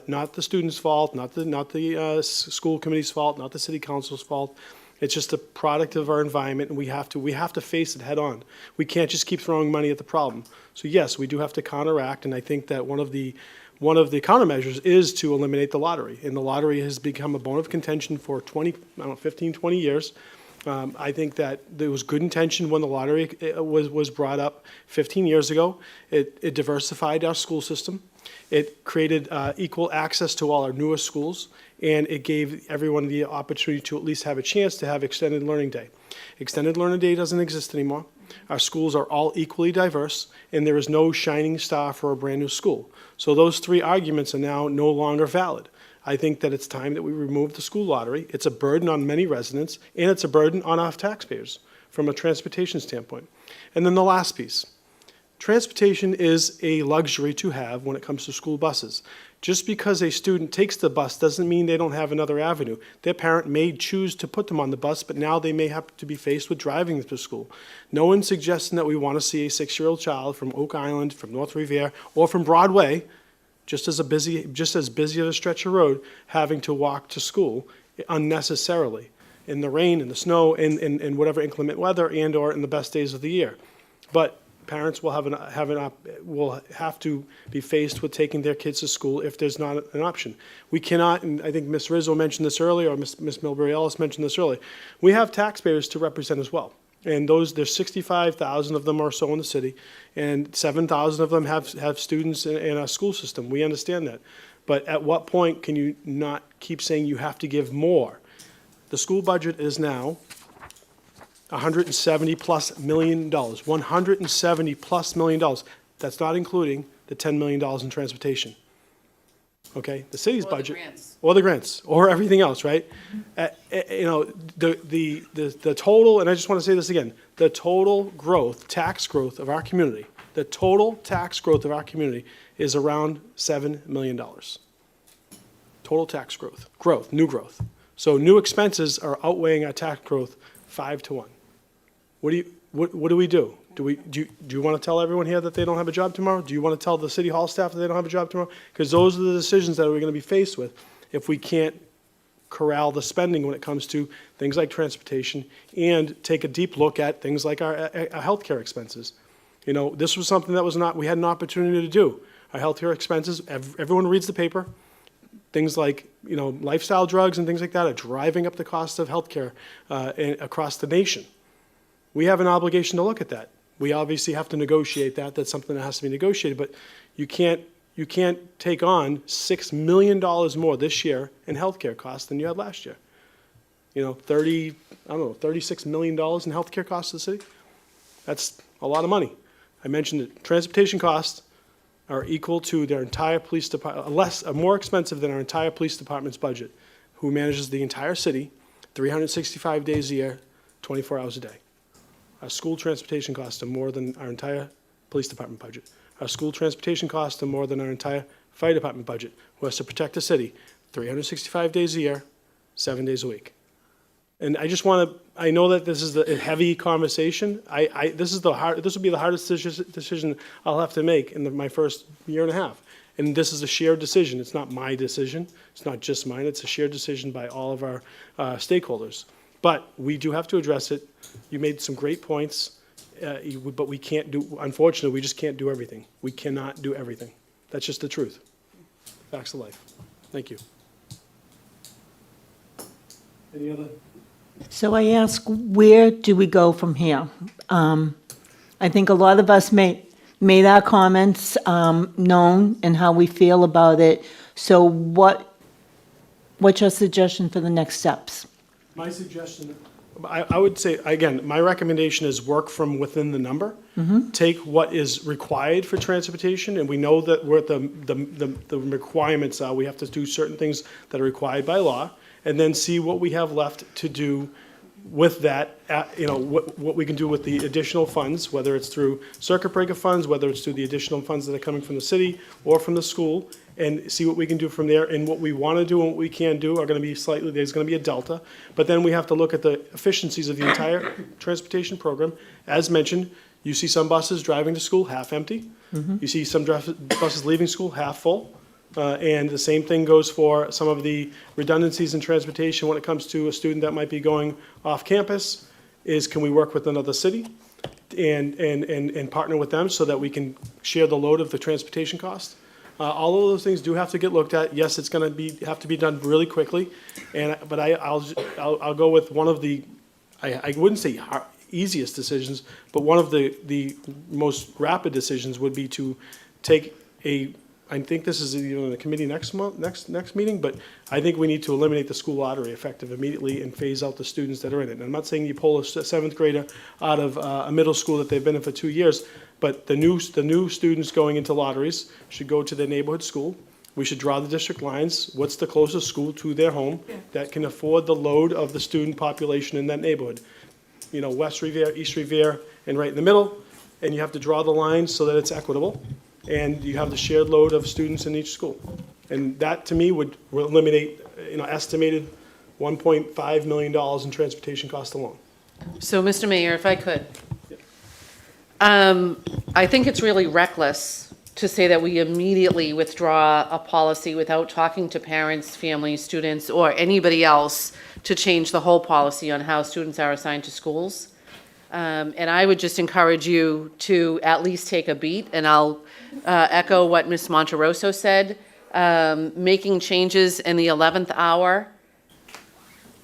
S1: Not the students' fault, not the school committee's fault, not the city council's fault. It's just a product of our environment, and we have to face it head on. We can't just keep throwing money at the problem. So yes, we do have to counteract, and I think that one of the countermeasures is to eliminate the lottery. And the lottery has become a bone of contention for 15, 20 years. I think that there was good intention when the lottery was brought up 15 years ago. It diversified our school system. It created equal access to all our newest schools, and it gave everyone the opportunity to at least have a chance to have Extended Learning Day. Extended Learning Day doesn't exist anymore. Our schools are all equally diverse, and there is no shining star for a brand new school. So those three arguments are now no longer valid. I think that it's time that we remove the school lottery. It's a burden on many residents, and it's a burden on our taxpayers from a transportation standpoint. And then the last piece. Transportation is a luxury to have when it comes to school buses. Just because a student takes the bus doesn't mean they don't have another avenue. Their parent may choose to put them on the bus, but now they may have to be faced with driving them to school. No one's suggesting that we want to see a 6-year-old child from Oak Island, from North Revere, or from Broadway, just as busy of a stretch of road, having to walk to school unnecessarily in the rain, in the snow, in whatever inclement weather, and or in the best days of the year. But parents will have to be faced with taking their kids to school if there's not an option. We cannot, and I think Ms. Rizzo mentioned this earlier, or Ms. Milbury Ellis mentioned this earlier, we have taxpayers to represent as well. And there's 65,000 of them or so in the city, and 7,000 of them have students in our school system. We understand that. But at what point can you not keep saying you have to give more? The school budget is now $170+ million, $170+ million. That's not including the $10 million in transportation. okay? The city's
S10: Or the
S1: budget.
S10: grants.
S1: Or the grants, or everything else, right? You know, the total, and I just want to say this again, the total growth, tax growth of our community, the total tax growth of our community is around $7 million. Total tax growth, new growth. So new expenses are outweighing our tax growth 5 to 1. What do we do? Do you want to tell everyone here that they don't have a job tomorrow? Do you want to tell the city hall staff that they don't have a job tomorrow? Because those are the decisions that we're going to be faced with if we can't corral the spending when it comes to things like transportation and take a deep look at things like our healthcare expenses. You know, this was something that we had an opportunity to do. Our healthcare expenses, everyone reads the paper. Things like, you know, lifestyle drugs and things like that are driving up the cost of healthcare across the nation. We have an obligation to look at that. We obviously have to negotiate that. That's something that has to be negotiated. But you can't take on $6 million more this year in healthcare costs than you had last year. You know, $36 million in healthcare costs to the city. That's a lot of money. I mentioned that transportation costs are equal to their entire police department, more expensive than our entire police department's budget, who manages the entire city, 365 days a year, 24 hours a day. Our school transportation costs are more than our entire police department budget. Our school transportation costs are more than our entire fire department budget, who has to protect the city 365 days a year, 7 days a week. And I know that this is a heavy conversation. This will be the hardest decision I'll have to make in my first year and a half. And this is a shared decision. It's not my decision. It's not just mine. It's a shared decision by all of our stakeholders. But we do have to address it. You made some great points, but we can't unfortunately, we just can't do everything. We cannot do everything. That's just the truth. Facts of life. Thank you. Any other?
S4: So I ask, where do we go from here? I think a lot of us made our comments known and how we feel about it. So what's your suggestion for the next steps?
S1: My suggestion, I would say, again, my recommendation is work from within the number. Take what is required for transportation, and we know that what the requirements are. We have to do certain things that are required by law, and then see what we have left to do with that, you know, what we can do with the additional funds, whether it's through circuit breaker funds, whether it's through the additional funds that are coming from the city or from the school, and see what we can do from there. And what we want to do and what we can do are going to be there's going to be a delta. But then we have to look at the efficiencies of the entire transportation program. As mentioned, you see some buses driving to school half empty. You see some buses leaving school half full. And the same thing goes for some of the redundancies in transportation when it comes to a student that might be going off campus, can we work with another city and partner with them so that we can share the load of the transportation cost? All of those things do have to get looked at. Yes, it's going to have to be done really quickly, but I'll go with one of the, I wouldn't say easiest decisions, but one of the most rapid decisions would be to take I think this is in the committee next meeting, but I think we need to eliminate the school lottery effective immediately and phase out the students that are in it. And I'm not saying you pull a seventh grader out of a middle school that they've been in for 2 years, but the new students going into lotteries should go to their neighborhood school. We should draw the district lines. What's the closest school to their home that can afford the load of the student population in that neighborhood? You know, West Revere, East Revere, and right in the middle. And you have to draw the lines so that it's equitable. And you have the shared load of students in each school. And that, to me, would eliminate, estimated $1.5 million in transportation costs alone.
S10: So, Mr. Mayor, if I could. I think it's really reckless to say that we immediately withdraw a policy without talking to parents, families, students, or anybody else to change the whole policy on how students are assigned to schools. And I would just encourage you to at least take a beat, and I'll echo what Ms. Monterosso said. Making changes in the 11th hour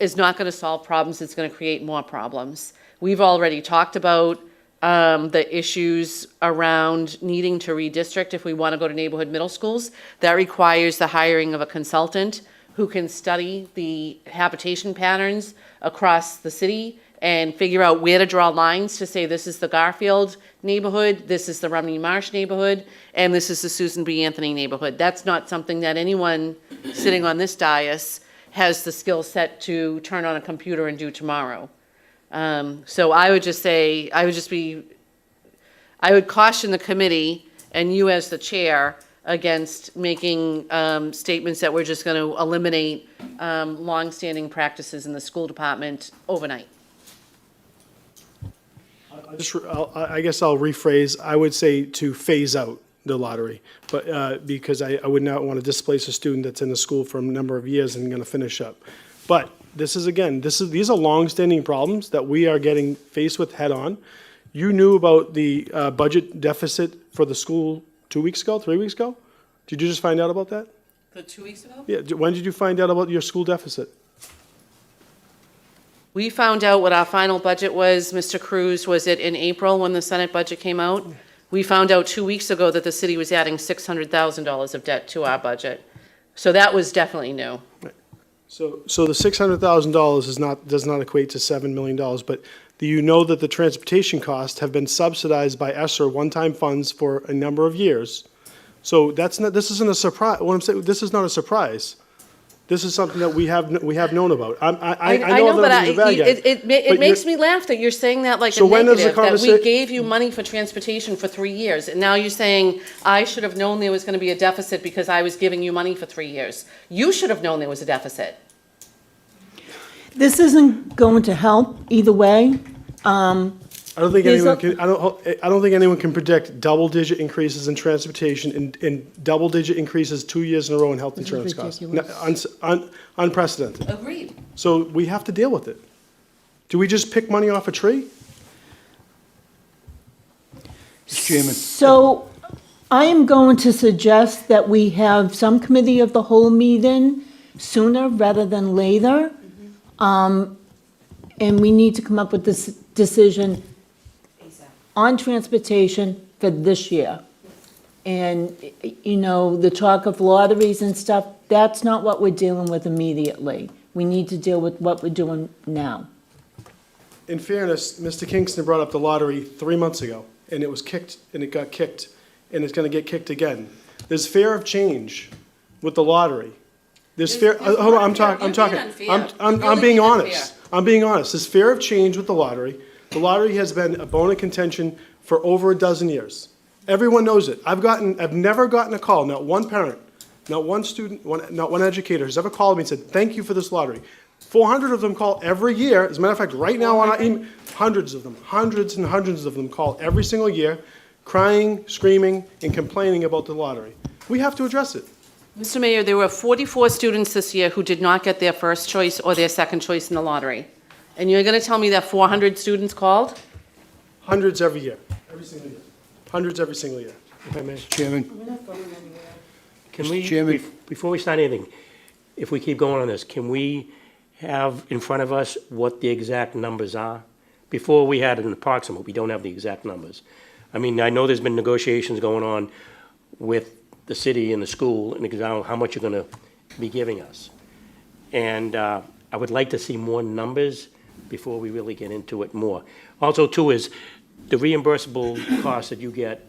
S10: is not going to solve problems. It's going to create more problems. We've already talked about the issues around needing to redistrict if we want to go to neighborhood middle schools. That requires the hiring of a consultant who can study the habitation patterns across the city and figure out where to draw lines to say this is the Garfield neighborhood, this is the Rumney Marsh neighborhood, and this is the Susan B. Anthony neighborhood. That's not something that anyone sitting on this dais has the skill set to turn on a computer and do tomorrow. So I would just say, I would caution the committee and you as the chair against making statements that we're just going to eliminate longstanding practices in the school department overnight.
S1: I guess I'll rephrase. I would say to phase out the lottery, but because I would not want to displace a student that's in the school for a number of years and going to finish up. But these are longstanding problems that we are getting faced with head on. You knew about the budget deficit for the school 2 weeks ago, 3 weeks ago? Did you just find out about that?
S10: 2 weeks ago?
S1: Yeah. When did you find out about your school deficit?
S10: We found out what our final budget was, Mr. Cruz, was it in April when the Senate budget came out? We found out 2 weeks ago that the city was adding $600,000 of debt to our budget. So that was definitely new.
S1: So the $600,000 does not equate to $7 million, but do you know that the transportation costs have been subsidized by ESSER one-time funds for a number of years? So this isn't a surprise. What I'm saying, this is not a surprise. This is something that we have known about. I know,
S10: but
S1: that
S10: it makes me laugh that you're saying that like
S1: So
S10: a
S1: when does the
S10: negative, that we gave you money for transportation for 3 years, and now you're saying I should have known there was going to be a deficit because I was giving you money for 3 years. You should have known there was a deficit.
S4: This isn't going to help either way.
S1: I don't think anyone can predict double-digit increases in transportation and double-digit increases 2 years in a row in health insurance costs. Unprecedented.
S10: Agreed.
S1: So we have to deal with it. Do we just pick money off a tree?
S16: Mr. Chairman.
S4: So I am going to suggest that we have some committee of the whole meeting sooner rather than later. And we need to come up with this decision on transportation for this year. And, you know, the talk of lotteries and stuff, that's not what we're dealing with immediately. We need to deal with what we're doing now.
S1: In fairness, Mr. Kingston brought up the lottery 3 months ago, and it was kicked, and it got kicked, and it's going to get kicked again. There's fear of change with the lottery. There's fear. Hold on, I'm talking. I'm being honest. I'm being honest. There's fear of change with the lottery. The lottery has been a bone of contention for over a dozen years. Everyone knows it. I've never gotten a call, not one parent, not one student, not one educator has ever called me and said, thank you for this lottery. 400 of them call every year. As a matter of fact, right now on our email, hundreds of them, hundreds and hundreds of them call every single year, crying, screaming, and complaining about the lottery. We have to address it.
S10: Mr. Mayor, there were 44 students this year who did not get their first choice or their second choice in the lottery. And you're going to tell me that 400 students called?
S1: Hundreds every year, every single year. Hundreds every single year.
S16: If I may, Mr. Chairman. Can we, Chairman.
S17: Before we start anything, if we keep going on this, can we have in front of us what the exact numbers are? Before we had an approximate, we don't have the exact numbers. I mean, I know there's been negotiations going on with the city and the school and how much you're going to be giving us. And I would like to see more numbers before we really get into it more. Also, too, is the reimbursable costs that you get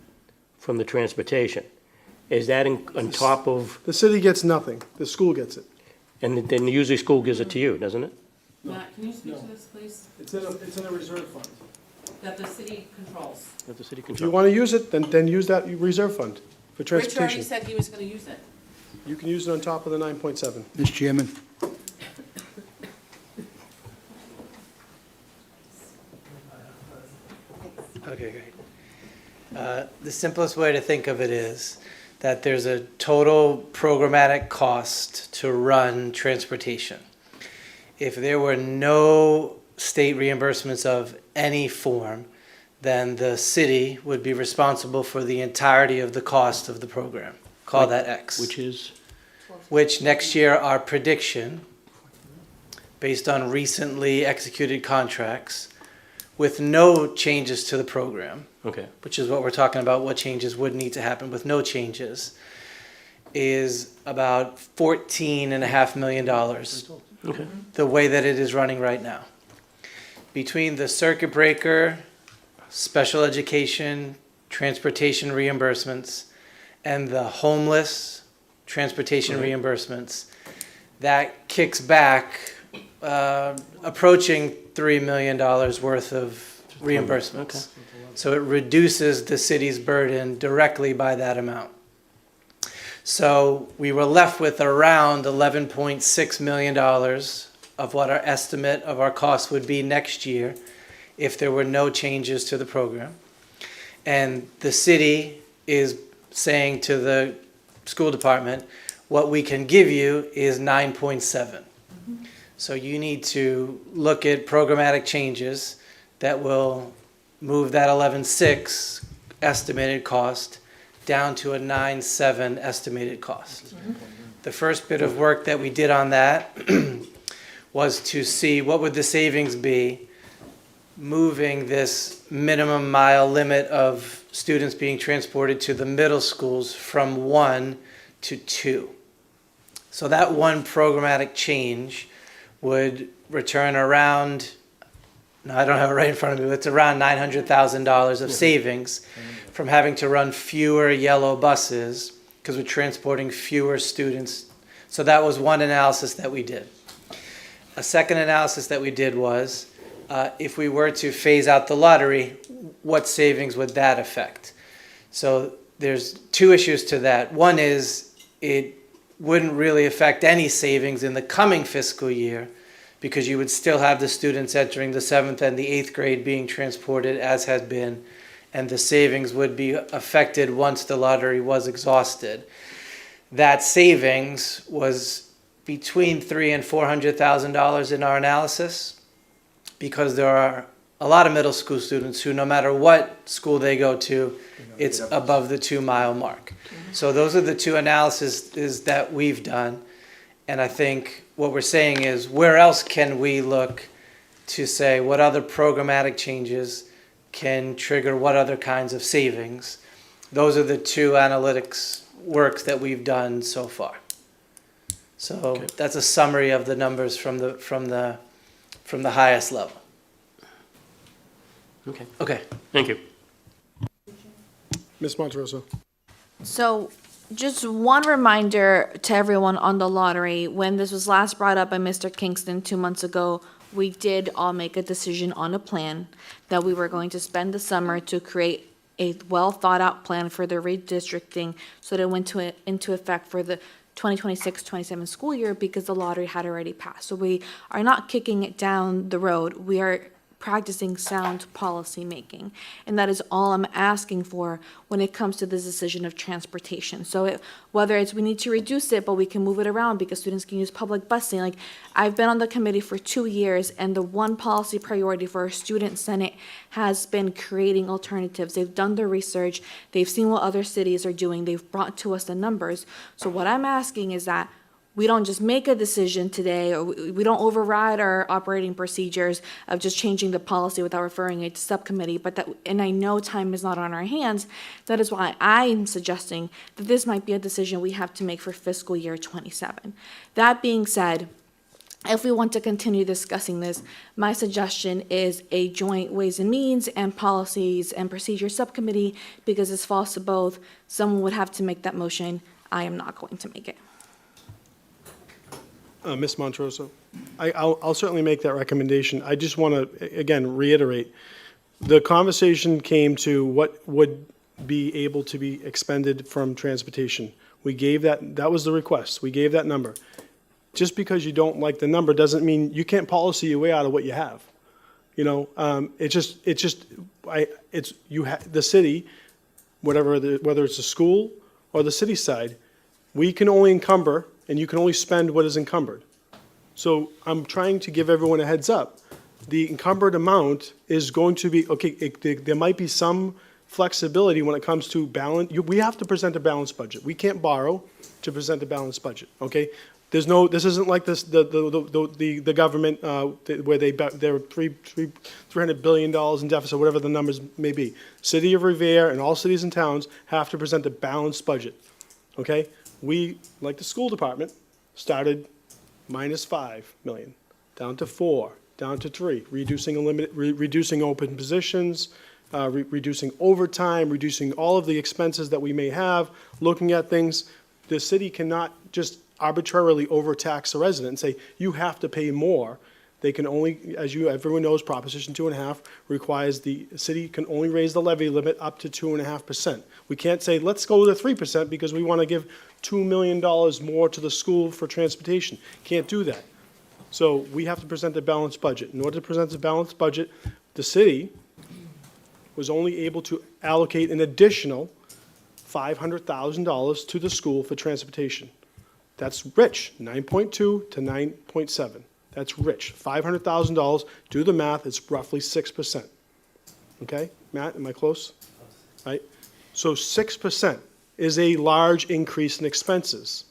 S17: from the transportation. Is that on top of?
S1: The city gets nothing. The school gets it.
S17: And then usually school gives it to you, doesn't it?
S10: Matt, can you speak to this, please?
S1: It's in a reserve fund.
S10: That the city controls.
S17: That the city
S1: If you
S17: controls.
S1: want to use it, then use that reserve fund for
S10: Rich already
S1: transportation.
S10: said he was going to use it.
S1: You can use it on top of the 9.7.
S16: Mr. Chairman.
S18: Okay, great. The simplest way to think of it is that there's a total programmatic cost to run transportation. If there were no state reimbursements of any form, then the city would be responsible for the entirety of the cost of the program. Call that X.
S17: Which is?
S18: Which next year, our prediction, based on recently executed contracts, with no changes to the program,
S17: Okay.
S18: which is what we're talking about, what changes would need to happen with no changes, is about $14.5 million,
S17: Okay.
S18: the way that it is running right now. between the circuit breaker, special education, transportation reimbursements, and the homeless transportation reimbursements, that kicks back approaching $3 million worth of reimbursements. So it reduces the city's burden directly by that amount. So we were left with around $11.6 million of what our estimate of our costs would be next year if there were no changes to the program. And the city is saying to the school department, what we can give you is 9.7. So you need to look at programmatic changes that will move that 11.6 estimated cost down to a 9.7 estimated cost. The first bit of work that we did on that was to see what would the savings be moving this minimum mile limit of students being transported to the middle schools from 1 to 2. So that one programmatic change would return around, no, I don't have it right in front of me, but it's around $900,000 of savings from having to run fewer yellow buses because we're transporting fewer students. So that was one analysis that we did. A second analysis that we did was, if we were to phase out the lottery, what savings would that affect? So there's two issues to that. One is it wouldn't really affect any savings in the coming fiscal year because you would still have the students entering the 7th and the 8th grade being transported as had been, and the savings would be affected once the lottery was exhausted. That savings was between $300,000 and $400,000 in our analysis, because there are a lot of middle school students who, no matter what school they go to, it's above the 2-mile mark. So those are the two analyses that we've done. And I think what we're saying is, where else can we look to say what other programmatic changes can trigger what other kinds of savings? Those are the two analytics works that we've done so far. So that's a summary of the numbers from the highest level.
S17: Okay.
S18: Okay.
S17: Thank you.
S1: Ms. Monterosso.
S7: So, just one reminder to everyone on the lottery, when this was last brought up by Mr. Kingston 2 months ago, we did all make a decision on a plan that we were going to spend the summer to create a well-thought-out plan for the redistricting so that it went into effect for the 2026-27 school year because the lottery had already passed. So we are not kicking it down the road. We are practicing sound policy making. And that is all I'm asking for when it comes to this decision of transportation. So whether it's we need to reduce it, but we can move it around because students can use public busing. Like, I've been on the committee for 2 years, and the one policy priority for our student senate has been creating alternatives. They've done their research. They've seen what other cities are doing. They've brought to us the numbers. So what I'm asking is that we don't just make a decision today, or we don't override our operating procedures of just changing the policy without referring it to subcommittee, but that, and I know time is not on our hands, that is why I'm suggesting that this might be a decision we have to make for fiscal year 27. That being said, if we want to continue discussing this, my suggestion is a joint Ways and Means and Policies and Procedures Subcommittee, because this falls to both. Someone would have to make that motion. I am not going to make it.
S1: Ms. Monterosso, I'll certainly make that recommendation. I just want to, again, reiterate, the conversation came to what would be able to be expended from transportation. We gave that was the request. We gave that number. Just because you don't like the number doesn't mean you can't policy your way out of what you have. You know, the city, whether it's a school or the city side, we can only encumber, and you can only spend what is encumbered. So I'm trying to give everyone a heads up. The encumbered amount is going to be, there might be some flexibility when it comes to balance. We have to present a balanced budget. We can't borrow to present a balanced budget, okay? This isn't like the government where they're $300 billion in deficit, whatever the numbers may be. City of Revere and all cities and towns have to present a balanced budget, okay? We, like the school department, started -$5 million, down to $4, down to 3, reducing open positions, reducing overtime, reducing all of the expenses that we may have, looking at things. The city cannot just arbitrarily overtax a resident and say, you have to pay more. They can only, as everyone knows, Proposition 2.5 requires the city can only raise the levy limit up to 2.5%. We can't say, let's go to 3% because we want to give $2 million more to the school for transportation. Can't do that. So we have to present a balanced budget. In order to present a balanced budget, the city was only able to allocate an additional $500,000 to the school for transportation. That's rich, 9.2 to 9.7. That's rich, $500,000. Do the math, it's roughly 6%. Okay, Matt, am I close? Right? So 6% is a large increase in expenses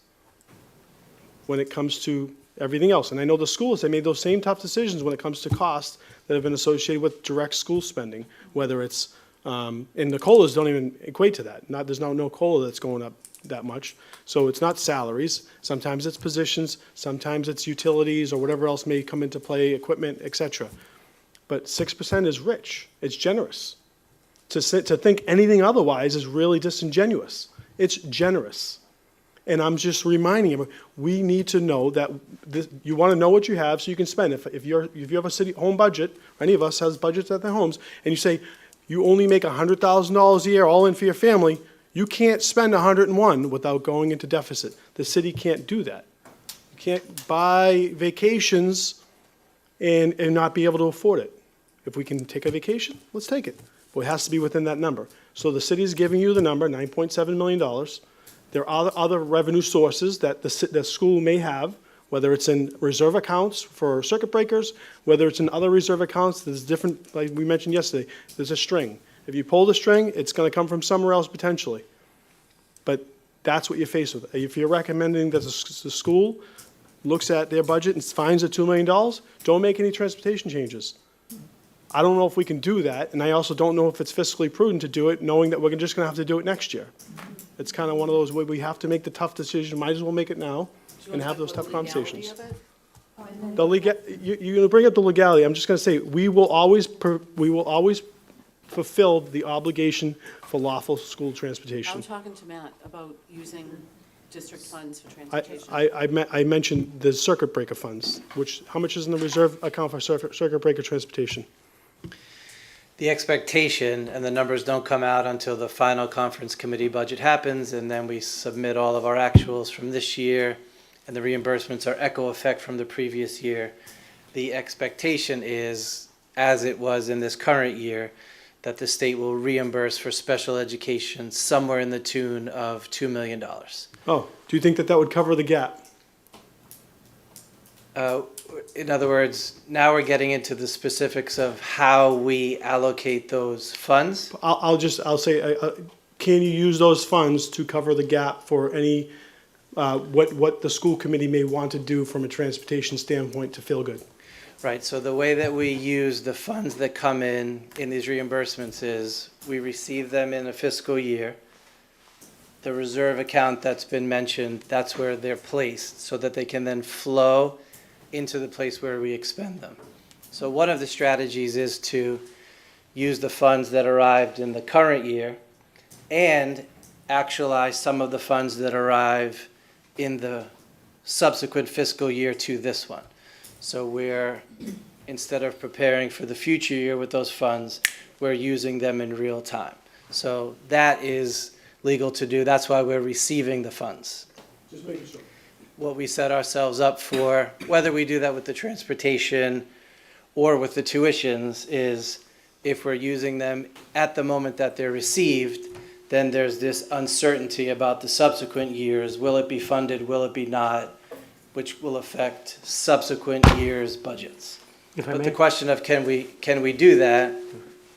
S1: when it comes to everything else. And I know the schools, they made those same tough decisions when it comes to costs that have been associated with direct school spending, whether it's, and the COLAs don't even equate to that. There's no COLA that's going up that much. So it's not salaries. Sometimes it's positions, sometimes it's utilities or whatever else may come into play, equipment, etc. But 6% is rich. It's generous. To think anything otherwise is really disingenuous. It's generous. And I'm just reminding you, we need to know that you want to know what you have so you can spend. If you have a city home budget, any of us has budgets at their homes, and you say you only make $100,000 a year all in for your family, you can't spend 101 without going into deficit. The city can't do that. You can't buy vacations and not be able to afford it. If we can take a vacation, let's take it. But it has to be within that number. So the city is giving you the number, $9.7 million. There are other revenue sources that the school may have, whether it's in reserve accounts for circuit breakers, whether it's in other reserve accounts. There's different, like we mentioned yesterday, there's a string. If you pull the string, it's going to come from somewhere else potentially. But that's what you're faced with. If you're recommending that the school looks at their budget and finds the $2 million, don't make any transportation changes. I don't know if we can do that, and I also don't know if it's fiscally prudent to do it, knowing that we're just going to have to do it next year. It's kind of one of those where we have to make the tough decision. Might as well make it now and have those tough conversations. You're going to bring up the legality. I'm just going to say we will always fulfill the obligation for lawful school transportation.
S10: I'm talking to Matt about using district funds for transportation.
S1: I mentioned the circuit breaker funds, how much is in the reserve account for circuit breaker transportation?
S18: The expectation, and the numbers don't come out until the final conference committee budget happens, and then we submit all of our actuals from this year, and the reimbursements are echo effect from the previous year. The expectation is, as it was in this current year, that the state will reimburse for special education somewhere in the tune of $2 million.
S1: Oh, do you think that would cover the gap?
S18: In other words, now we're getting into the specifics of how we allocate those funds.
S1: I'll say, can you use those funds to cover the gap for any, what the school committee may want to do from a transportation standpoint to feel good?
S18: Right, so the way that we use the funds that come in these reimbursements is we receive them in a fiscal year. The reserve account that's been mentioned, that's where they're placed so that they can then flow into the place where we expend them. So one of the strategies is to use the funds that arrived in the current year and actualize some of the funds that arrive in the subsequent fiscal year to this one. So we're, instead of preparing for the future year with those funds, we're using them in real time. So that is legal to do. That's why we're receiving the funds.
S1: Just making sure.
S18: What we set ourselves up for, whether we do that with the transportation or with the tuitions, is if we're using them at the moment that they're received, then there's this uncertainty about the subsequent years. Will it be funded? Will it be not? Which will affect subsequent years' budgets. But the question of can we do that?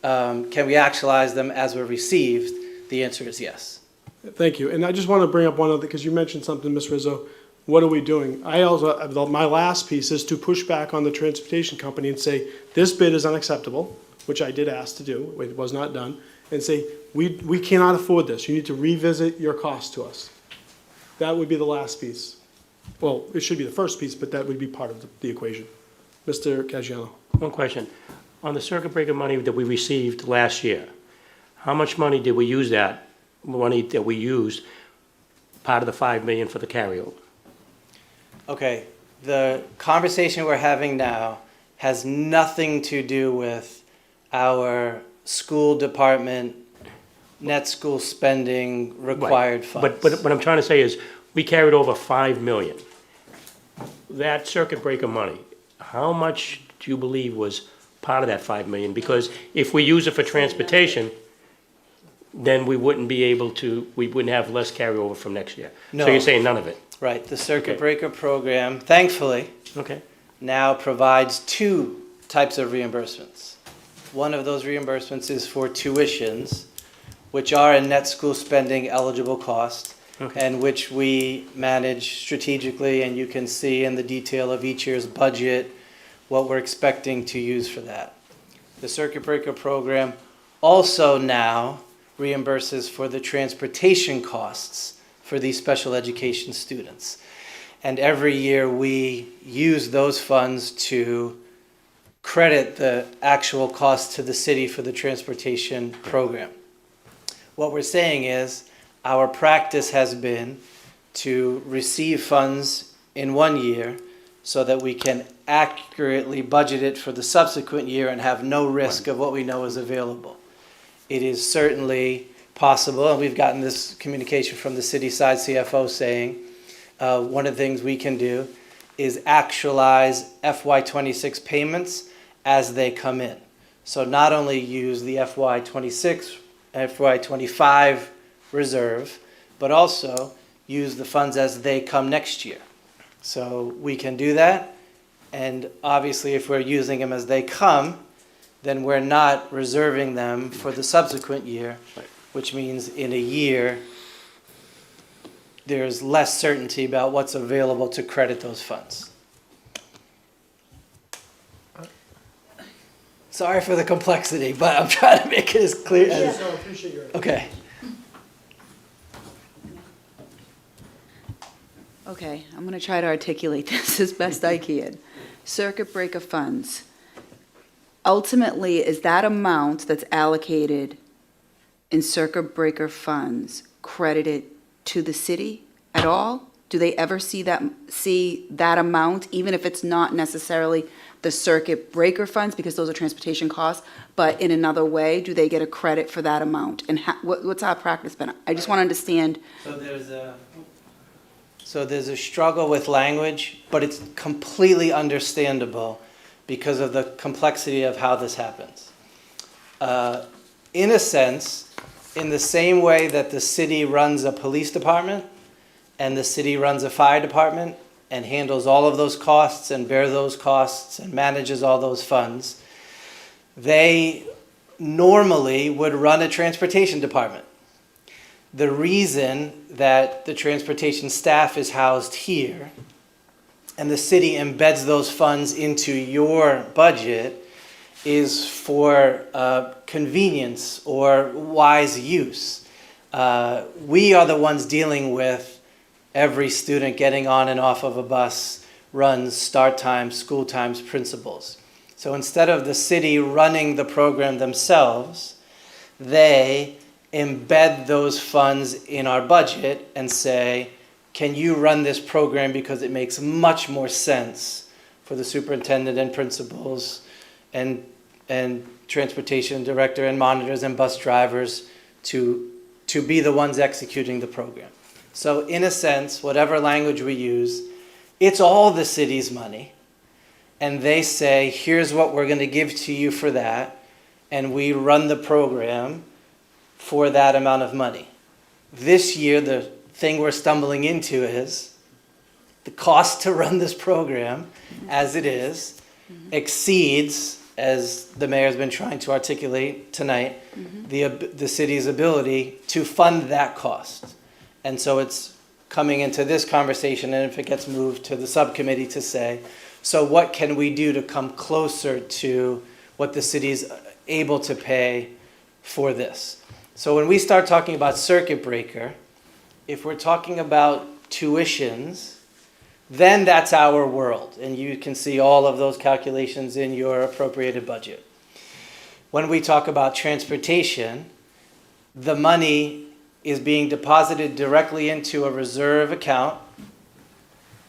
S18: Can we actualize them as we're received? The answer is yes.
S1: Thank you. And I just want to bring up one other, because you mentioned something, Ms. Rizzo. What are we doing? My last piece is to push back on the transportation company and say, this bid is unacceptable, which I did ask to do. It was not done. And say, we cannot afford this. You need to revisit your cost to us. That would be the last piece. Well, it should be the first piece, but that would be part of the equation. Mr. Caggiano.
S17: One question. On the circuit breaker money that we received last year, how much money did we use part of the 5 million for the carryover?
S18: Okay, the conversation we're having now has nothing to do with our school department net school spending required funds.
S17: But what I'm trying to say is, we carried over 5 million. That circuit breaker money, how much do you believe was part of that 5 million? Because if we use it for transportation, then we wouldn't have less carryover from next year.
S18: No.
S17: So you're saying none of it?
S18: Right, the circuit
S17: Okay.
S18: breaker program, thankfully,
S17: Okay.
S18: now provides two types of reimbursements. One of those reimbursements is for tuitions, which are a net school spending eligible cost,
S17: Okay.
S18: and which we manage strategically, and you can see in the detail of each year's budget what we're expecting to use for that. The circuit breaker program also now reimburses for the transportation costs for these special education students. And every year we use those funds to credit the actual cost to the city for the transportation program. What we're saying is our practice has been to receive funds in one year so that we can accurately budget it for the subsequent year and have no risk of what we know is available. It is certainly possible, and we've gotten this communication from the city side CFO saying, one of the things we can do is actualize FY26 payments as they come in. So not only use the FY26, FY25 reserve, but also use the funds as they come next year. So we can do that, and obviously if we're using them as they come, then we're not reserving them for the subsequent year, which means in a year, there's less certainty about what's available to credit those funds. Sorry for the complexity, but I'm trying to make it as clear as...
S1: I appreciate your...
S18: Okay.
S15: Okay, I'm going to try to articulate this as best I can. Circuit breaker funds. Ultimately, is that amount that's allocated in circuit breaker funds credited to the city at all? Do they ever see that amount, even if it's not necessarily the circuit breaker funds, because those are transportation costs, but in another way, do they get a credit for that amount? And what's our practice been? I just want to understand.
S18: So there's a struggle with language, but it's completely understandable because of the complexity of how this happens. In a sense, in the same way that the city runs a police department and the city runs a fire department and handles all of those costs and bears those costs and manages all those funds, they normally would run a transportation department. The reason that the transportation staff is housed here and the city embeds those funds into your budget is for convenience or wise use. We are the ones dealing with every student getting on and off of a bus, runs, start times, school times, principals. So instead of the city running the program themselves, they embed those funds in our budget and say, can you run this program because it makes much more sense for the superintendent and principals and transportation director and monitors and bus drivers to be the ones executing the program. So in a sense, whatever language we use, it's all the city's money. And they say, here's what we're going to give to you for that. And we run the program for that amount of money. This year, the thing we're stumbling into is the cost to run this program as it is exceeds, as the mayor's been trying to articulate tonight, the city's ability to fund that cost. And so it's coming into this conversation, and if it gets moved to the subcommittee to say, so what can we do to come closer to what the city's able to pay for this? So when we start talking about circuit breaker, if we're talking about tuitions, then that's our world, and you can see all of those calculations in your appropriated budget. When we talk about transportation, the money is being deposited directly into a reserve account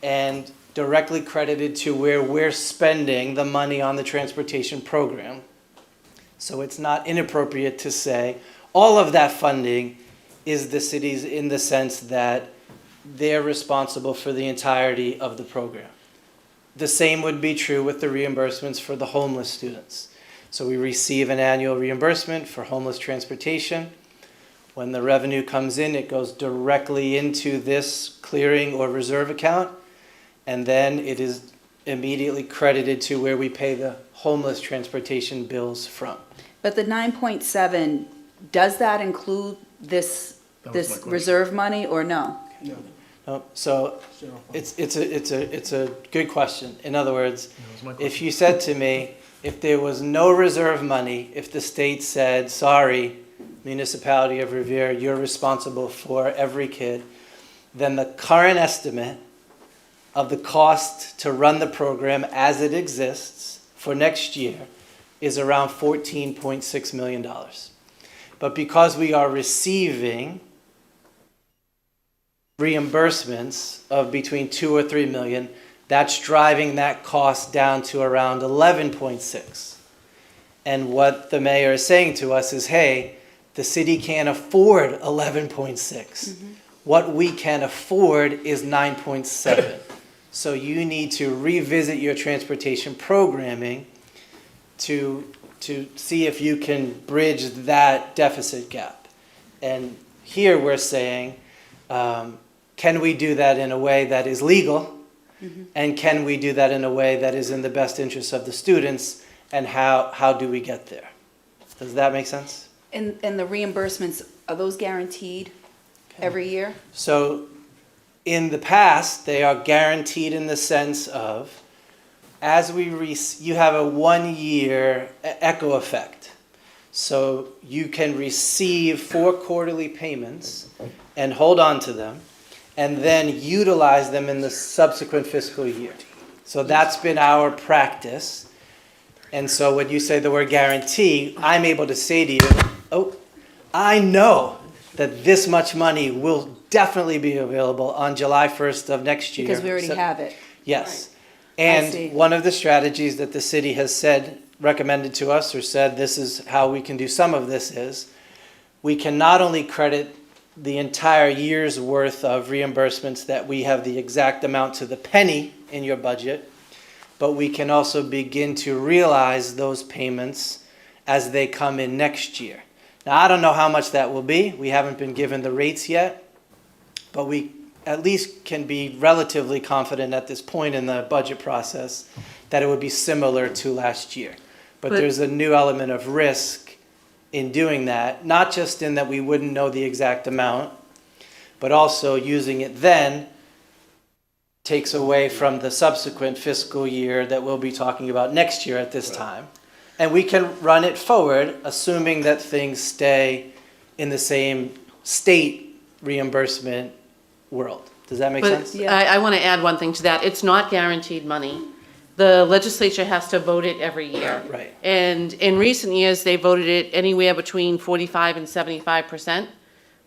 S18: and directly credited to where we're spending the money on the transportation program. So it's not inappropriate to say all of that funding is the city's, in the sense that they're responsible for the entirety of the program. The same would be true with the reimbursements for the homeless students. So we receive an annual reimbursement for homeless transportation. When the revenue comes in, it goes directly into this clearing or reserve account, and then it is immediately credited to where we pay the homeless transportation bills from.
S15: But the 9.7, does that include this reserve money or no?
S18: No, so it's a good question. In other words, if you said to me, if there was no reserve money, if the state said, sorry, municipality of Revere, you're responsible for every kid, then the current estimate of the cost to run the program as it exists for next year is around $14.6 million. But because we are receiving reimbursements of between 2 or 3 million, that's driving that cost down to around 11.6. And what the mayor is saying to us is, hey, the city can't afford 11.6. What we can afford is 9.7. So you need to revisit your transportation programming to see if you can bridge that deficit gap. And here we're saying, can we do that in a way that is legal? And can we do that in a way that is in the best interest of the students? And how do we get there? Does that make sense?
S15: And the reimbursements, are those guaranteed every year?
S18: So in the past, they are guaranteed in the sense of, as you have a 1-year echo effect. So you can receive 4 quarterly payments and hold on to them, and then utilize them in the subsequent fiscal year. So that's been our practice. And so when you say the word guarantee, I'm able to say to you, oh, I know that this much money will definitely be available on July 1st of next year.
S15: Because we already have it.
S18: Yes.
S15: I see.
S18: And one of the strategies that the city has said, recommended to us, or said this is how we can do some of this, is we can not only credit the entire year's worth of reimbursements that we have the exact amount to the penny in your budget, but we can also begin to realize those payments as they come in next year. Now, I don't know how much that will be. We haven't been given the rates yet, but we at least can be relatively confident at this point in the budget process that it would be similar to last year. But there's a new element of risk in doing that, not just in that we wouldn't know the exact amount, but also using it then takes away from the subsequent fiscal year that we'll be talking about next year at this time. And we can run it forward, assuming that things stay in the same state reimbursement world. Does that make sense?
S10: But I want to add one thing to that. It's not guaranteed money. The legislature has to vote it every year.
S18: Right.
S10: And in recent years, they voted it anywhere between 45 and 75%.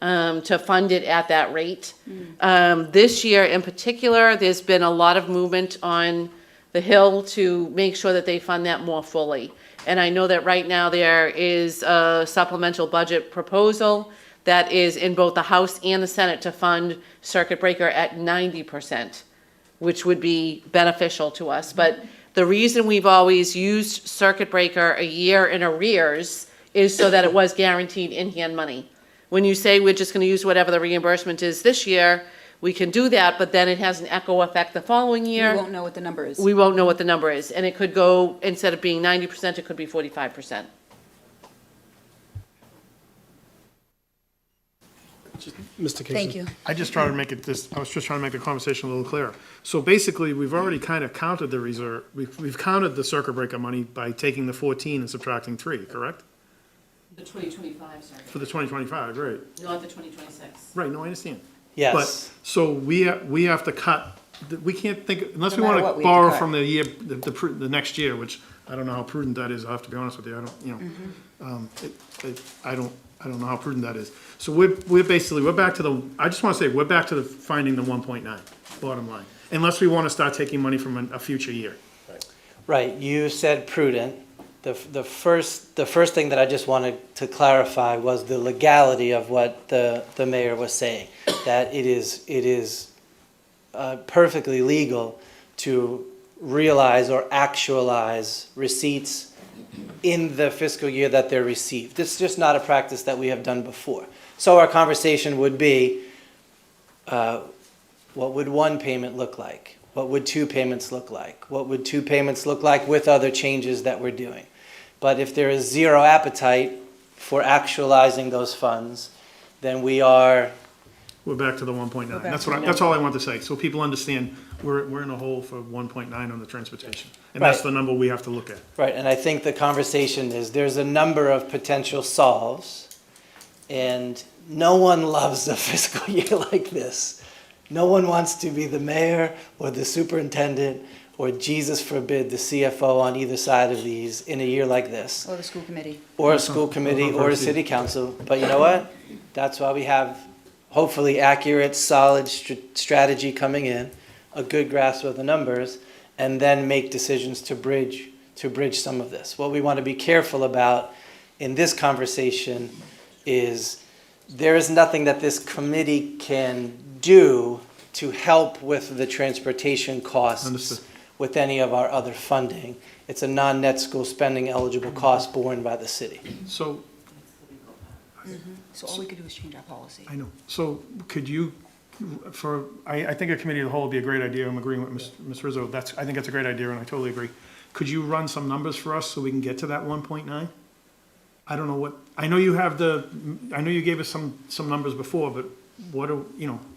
S10: To fund it at that rate. This year in particular, there's been a lot of movement on the Hill to make sure that they fund that more fully. And I know that right now there is a supplemental budget proposal that is in both the House and the Senate to fund circuit breaker at 90%, which would be beneficial to us. But the reason we've always used circuit breaker a year in arrears is so that it was guaranteed in-hand money. When you say we're just going to use whatever the reimbursement is this year, we can do that, but then it has an echo effect the following year.
S15: We won't know what the number is.
S10: We won't know what the number is, and it could go, instead of being 90%, it could be 45%.
S1: Mr. Kingston.
S15: Thank you.
S13: I was just trying to make the conversation a little clearer. So basically, we've already kind of counted the reserve, we've counted the circuit breaker money by taking the 14 and subtracting 3, correct?
S10: The 2025, sorry.
S13: For the 2025, right.
S10: Not the 2026.
S13: Right, no, I understand.
S18: Yes.
S13: But, so we have to cut we can't think, unless we
S15: No matter
S13: want
S15: what,
S13: to
S15: we have to
S13: borrow
S15: cut.
S13: from the year, the next year, which I don't know how prudent that is, I'll have to be honest with you, I don't, you know. I don't know how prudent that is. So we're basically, we're back to the, I just want to say, we're back to the finding the 1.9, bottom line. Unless we want to start taking money from a future year.
S18: Right, you said prudent. The first thing that I just wanted to clarify was the legality of what the mayor was saying. That it is perfectly legal to realize or actualize receipts in the fiscal year that they're received. This is just not a practice that we have done before. So our conversation would be, what would one payment look like? What would two payments look like? What would two payments look like with other changes that we're doing? But if there is zero appetite for actualizing those funds, then we're
S13: back to the 1.9.
S18: back
S13: That's
S18: to
S13: what
S18: the
S13: that's all I want to say. So people understand we're in a hole for 1.9 on the transportation. And that's
S18: Right.
S13: the number we have to look at.
S18: Right, and I think the conversation is there's a number of potential solves, and no one loves a fiscal year like this. No one wants to be the mayor or the superintendent or, Jesus forbid, the CFO on either side of these in a year like this.
S15: Or the school committee.
S18: Or a school committee or a city council. But you know what? That's why we have hopefully accurate, solid strategy coming in, a good grasp of the numbers, and then make decisions to bridge some of this. What we want to be careful about in this conversation is there is nothing that this committee can do to help with the transportation costs.
S13: Understood.
S18: With any of our other funding. It's a non-net school spending eligible cost borne by the city.
S13: So,
S15: So all we could do is change our policy.
S13: I know. So could you, I think a committee of the whole would be a great idea. I'm agreeing with Ms. Rizzo. I think that's a great idea, and I totally agree. Could you run some numbers for us so we can get to that 1.9? I don't know what, I know you gave us some numbers before, but what are,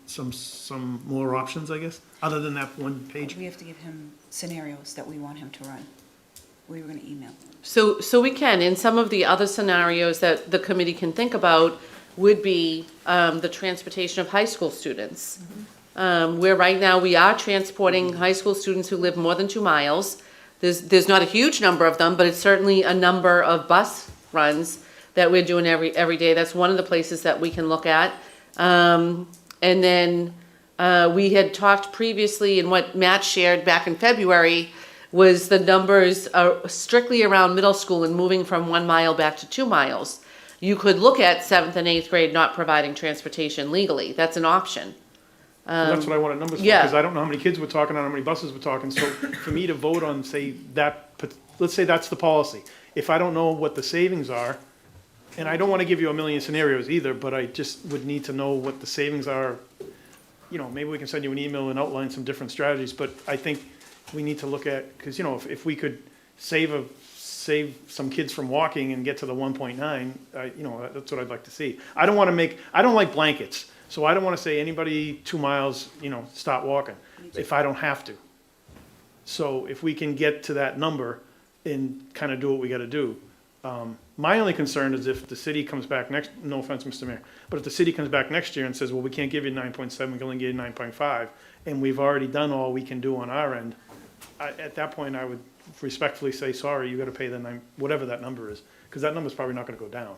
S13: some more options, I guess, other than that one page?
S15: We have to give him scenarios that we want him to run. We were going to email.
S10: So we can, in some of the other scenarios that the committee can think about would be the transportation of high school students. Where right now we are transporting high school students who live more than 2 miles. There's not a huge number of them, but it's certainly a number of bus runs that we're doing every day. That's one of the places that we can look at. And then we had talked previously, and what Matt shared back in February was the numbers strictly around middle school and moving from 1 mile back to 2 miles. You could look at 7th and 8th grade not providing transportation legally. That's an option.
S13: Well, that's what I wanted numbers for,
S10: yeah.
S13: because I don't know how many kids we're talking, how many buses we're talking. So for me to vote on, say, let's say that's the policy. If I don't know what the savings are, and I don't want to give you a million scenarios either, but I just would need to know what the savings are. Maybe we can send you an email and outline some different strategies, but I think we need to look at, because, if we could save some kids from walking and get to the 1.9, that's what I'd like to see. I don't like blankets. So I don't want to say anybody 2 miles, stop walking if I don't have to. So if we can get to that number and kind of do what we got to do. My only concern is if the city comes back no offense, Mr. Mayor, but if the city comes back next year and says, well, we can't give you 9.7, we can only give you 9.5, and we've already done all we can do on our end, at that point I would respectfully say, sorry, you got to pay whatever that number is, because that number's probably not going to go down.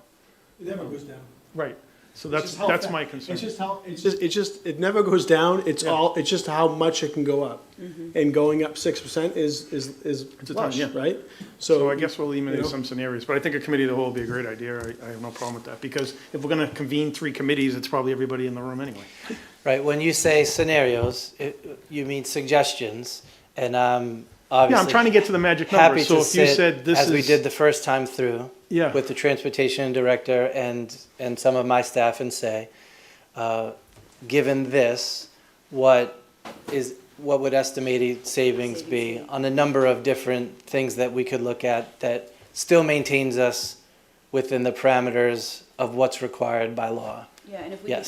S1: It never goes down.
S13: Right. So that's my concern.
S1: It never goes down. It's just how much it can go up. And going up 6% is
S13: a ton,
S1: flush,
S13: yeah.
S1: right?
S13: So I guess we'll email you some scenarios, but I think a committee of the whole would be a great idea. I have no problem with that, because if we're going to convene 3 committees, it's probably everybody in the room anyway.
S18: Right, when you say scenarios, you mean suggestions, and I'm obviously
S13: Yeah, I'm trying to get to the magic number.
S18: happy
S13: So
S18: to
S13: if you
S18: sit,
S13: said this
S18: as we
S13: is-
S18: did the first time through,
S13: Yeah.
S18: with the transportation director and some of my staff, and say, given this, what would estimated savings be on a number of different things that we could look at that still maintains us within the parameters of what's required by law?
S15: Yeah, and if we could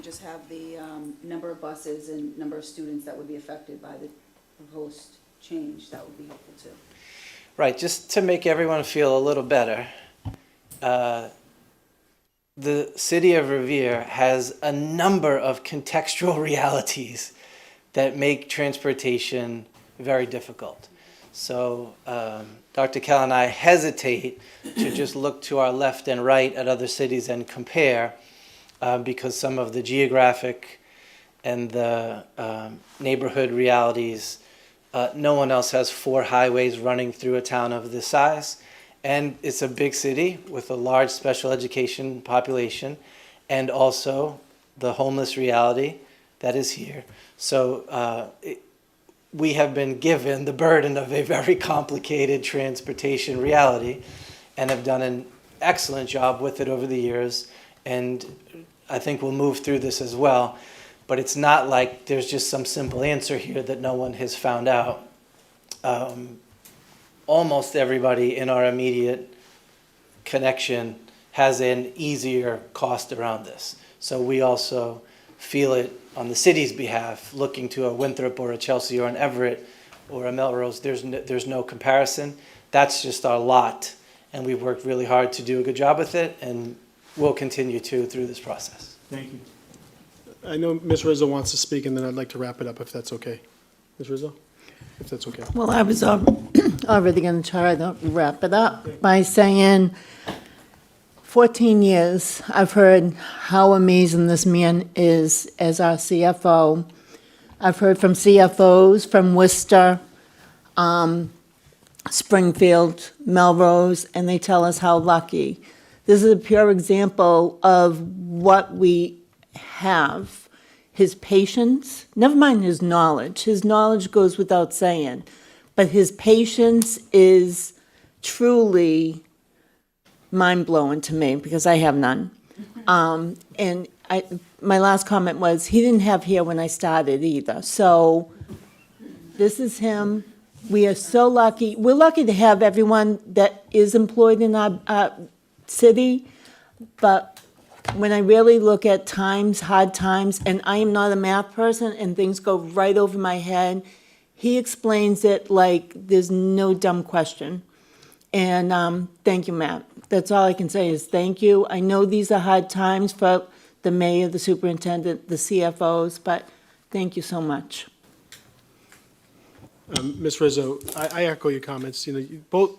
S15: just have the number of buses and number of students that would be affected by the proposed change, that would be helpful too.
S18: Right, just to make everyone feel a little better, the city of Revere has a number of contextual realities that make transportation very difficult. So Dr. Kell and I hesitate to just look to our left and right at other cities and compare because some of the geographic and the neighborhood realities, no one else has 4 highways running through a town of this size. And it's a big city with a large special education population and also the homeless reality that is here. So we have been given the burden of a very complicated transportation reality and have done an excellent job with it over the years. And I think we'll move through this as well. But it's not like there's just some simple answer here that no one has found out. Almost everybody in our immediate connection has an easier cost around this. So we also feel it on the city's behalf, looking to a Winthrop or a Chelsea or an Everett or a Melrose. There's no comparison. That's just our lot. And we've worked really hard to do a good job with it, and we'll continue to through this process.
S13: Thank you.
S1: I know Ms. Rizzo wants to speak, and then I'd like to wrap it up if that's okay. Ms. Rizzo, if that's okay.
S4: Well, I was already going to try to wrap it up by saying 14 years, I've heard how amazing this man is as our CFO. I've heard from CFOs from Worcester, Springfield, Melrose, and they tell us how lucky. This is a pure example of what we have. His patience, never mind his knowledge. His knowledge goes without saying, but his patience is truly mind-blowing to me because I have none. And my last comment was, he didn't have hair when I started either. So this is him. We are so lucky. We're lucky to have everyone that is employed in our city, but when I really look at times, hard times, and I am not a math person and things go right over my head, he explains it like there's no dumb question. And thank you, Matt. That's all I can say is thank you. I know these are hard times for the mayor, the superintendent, the CFOs, but thank you so much.
S1: Ms. Rizzo, I echo your comments. You know, both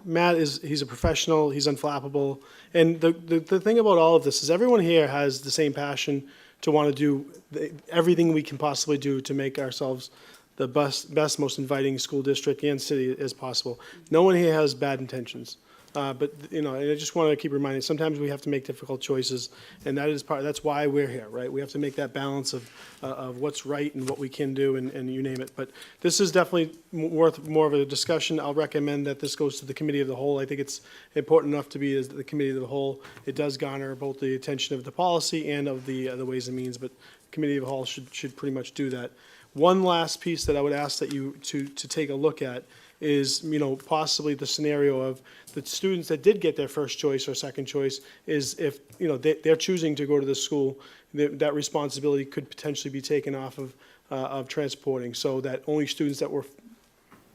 S1: Matt he's a professional. He's unflappable. And the thing about all of this is everyone here has the same passion to want to do everything we can possibly do to make ourselves the best, most inviting school district and city as possible. No one here has bad intentions. But, you know, I just want to keep reminding, sometimes we have to make difficult choices, and that's why we're here, right? We have to make that balance of what's right and what we can do, and you name it. But this is definitely worth more of a discussion. I'll recommend that this goes to the committee of the whole. I think it's important enough to be as the committee of the whole. It does garner both the attention of the policy and of the Ways and Means, but committee of the whole should pretty much do that. One last piece that I would ask that you to take a look at is, you know, possibly the scenario of the students that did get their first choice or second choice is if, you know, they're choosing to go to the school, that responsibility could potentially be taken off of transporting, so that only students that were,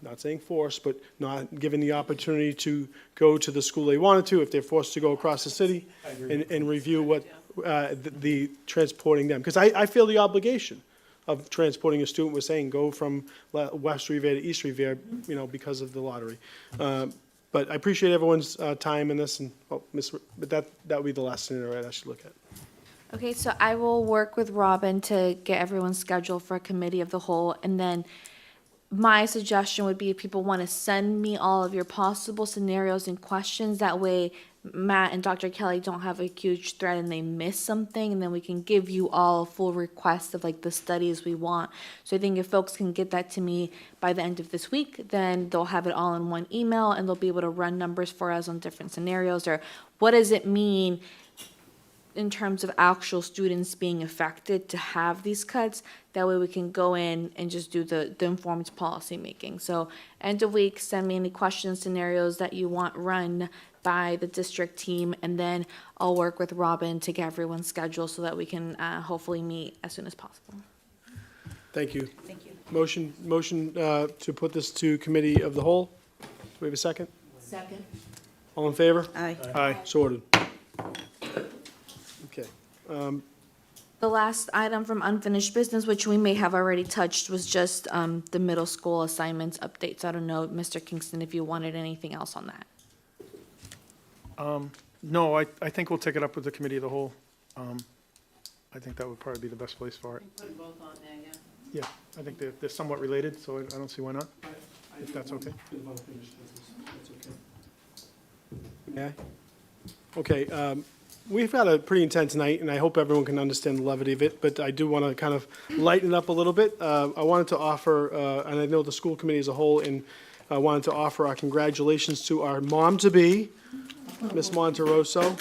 S1: not saying forced, but not given the opportunity to go to the school they wanted to, if they're forced to go across the city and review what the transporting them. Because I feel the obligation of transporting a student. We're saying go from West Revere to East Revere, you know, because of the lottery. But I appreciate everyone's time in this, and but that would be the last scenario I should look at.
S7: Okay, so I will work with Robin to get everyone's schedule for a committee of the whole, and then my suggestion would be if people want to send me all of your possible scenarios and questions, that way Matt and Dr. Kelly don't have a huge thread and they miss something, and then we can give you all a full request of like the studies we want. So I think if folks can get that to me by the end of this week, then they'll have it all in one email and they'll be able to run numbers for us on different scenarios, or what does it mean in terms of actual students being affected to have these cuts. That way we can go in and just do the informed policy making. So end of week, send me any questions, scenarios that you want run by the district team, and then I'll work with Robin to get everyone's schedule so that we can hopefully meet as soon as possible.
S1: Thank you.
S15: Thank you.
S1: Motion to put this to committee of the whole. Do we have a second?
S4: Second.
S1: All in favor?
S15: Aye.
S1: Aye, so ordered. Okay.
S7: The last item from unfinished business, which we may have already touched, was just the middle school assignments updates. I don't know, Mr. Kingston, if you wanted anything else on that.
S13: No, I think we'll take it up with the committee of the whole. I think that would probably be the best place for it.
S10: Put both on there, yeah.
S13: Yeah, I think they're somewhat related, so I don't see why not, if that's okay.
S1: Yeah. Okay, we've got a pretty intense night, and I hope everyone can understand the levity of it, but I do want to kind of lighten it up a little bit. I wanted to offer, and I know the school committee as a whole, and I wanted to offer our congratulations to our mom-to-be, Miss Monterosso.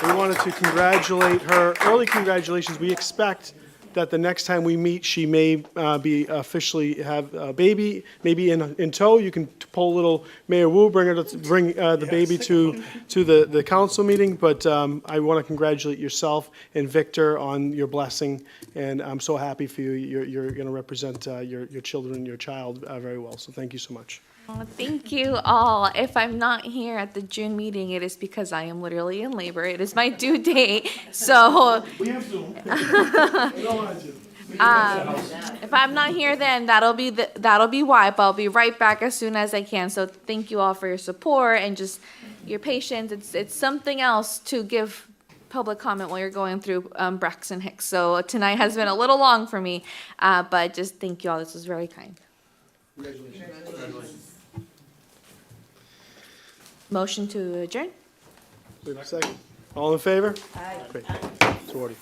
S1: We wanted to congratulate her, early congratulations. We expect that the next time we meet, she may be officially have a baby, maybe in tow. You can pull little Mayor Wu, bring the baby to the council meeting. But I want to congratulate yourself and Victor on your blessing, and I'm so happy for you. You're going to represent your children and your child very well. So thank you so much.
S7: Oh, thank you all. If I'm not here at the June meeting, it is because I am literally in labor. It is my due date. So
S1: We have Zoom. We don't want to.
S7: if I'm not here, then that'll be why. But I'll be right back as soon as I can. So thank you all for your support and just your patience. It's something else to give public comment while you're going through Braxton Hicks. So tonight has been a little long for me, but just thank you all. This was very kind.
S1: Congratulations.
S7: Motion to adjourn.
S1: We have a second. All in favor? Aye. Great. So ordered.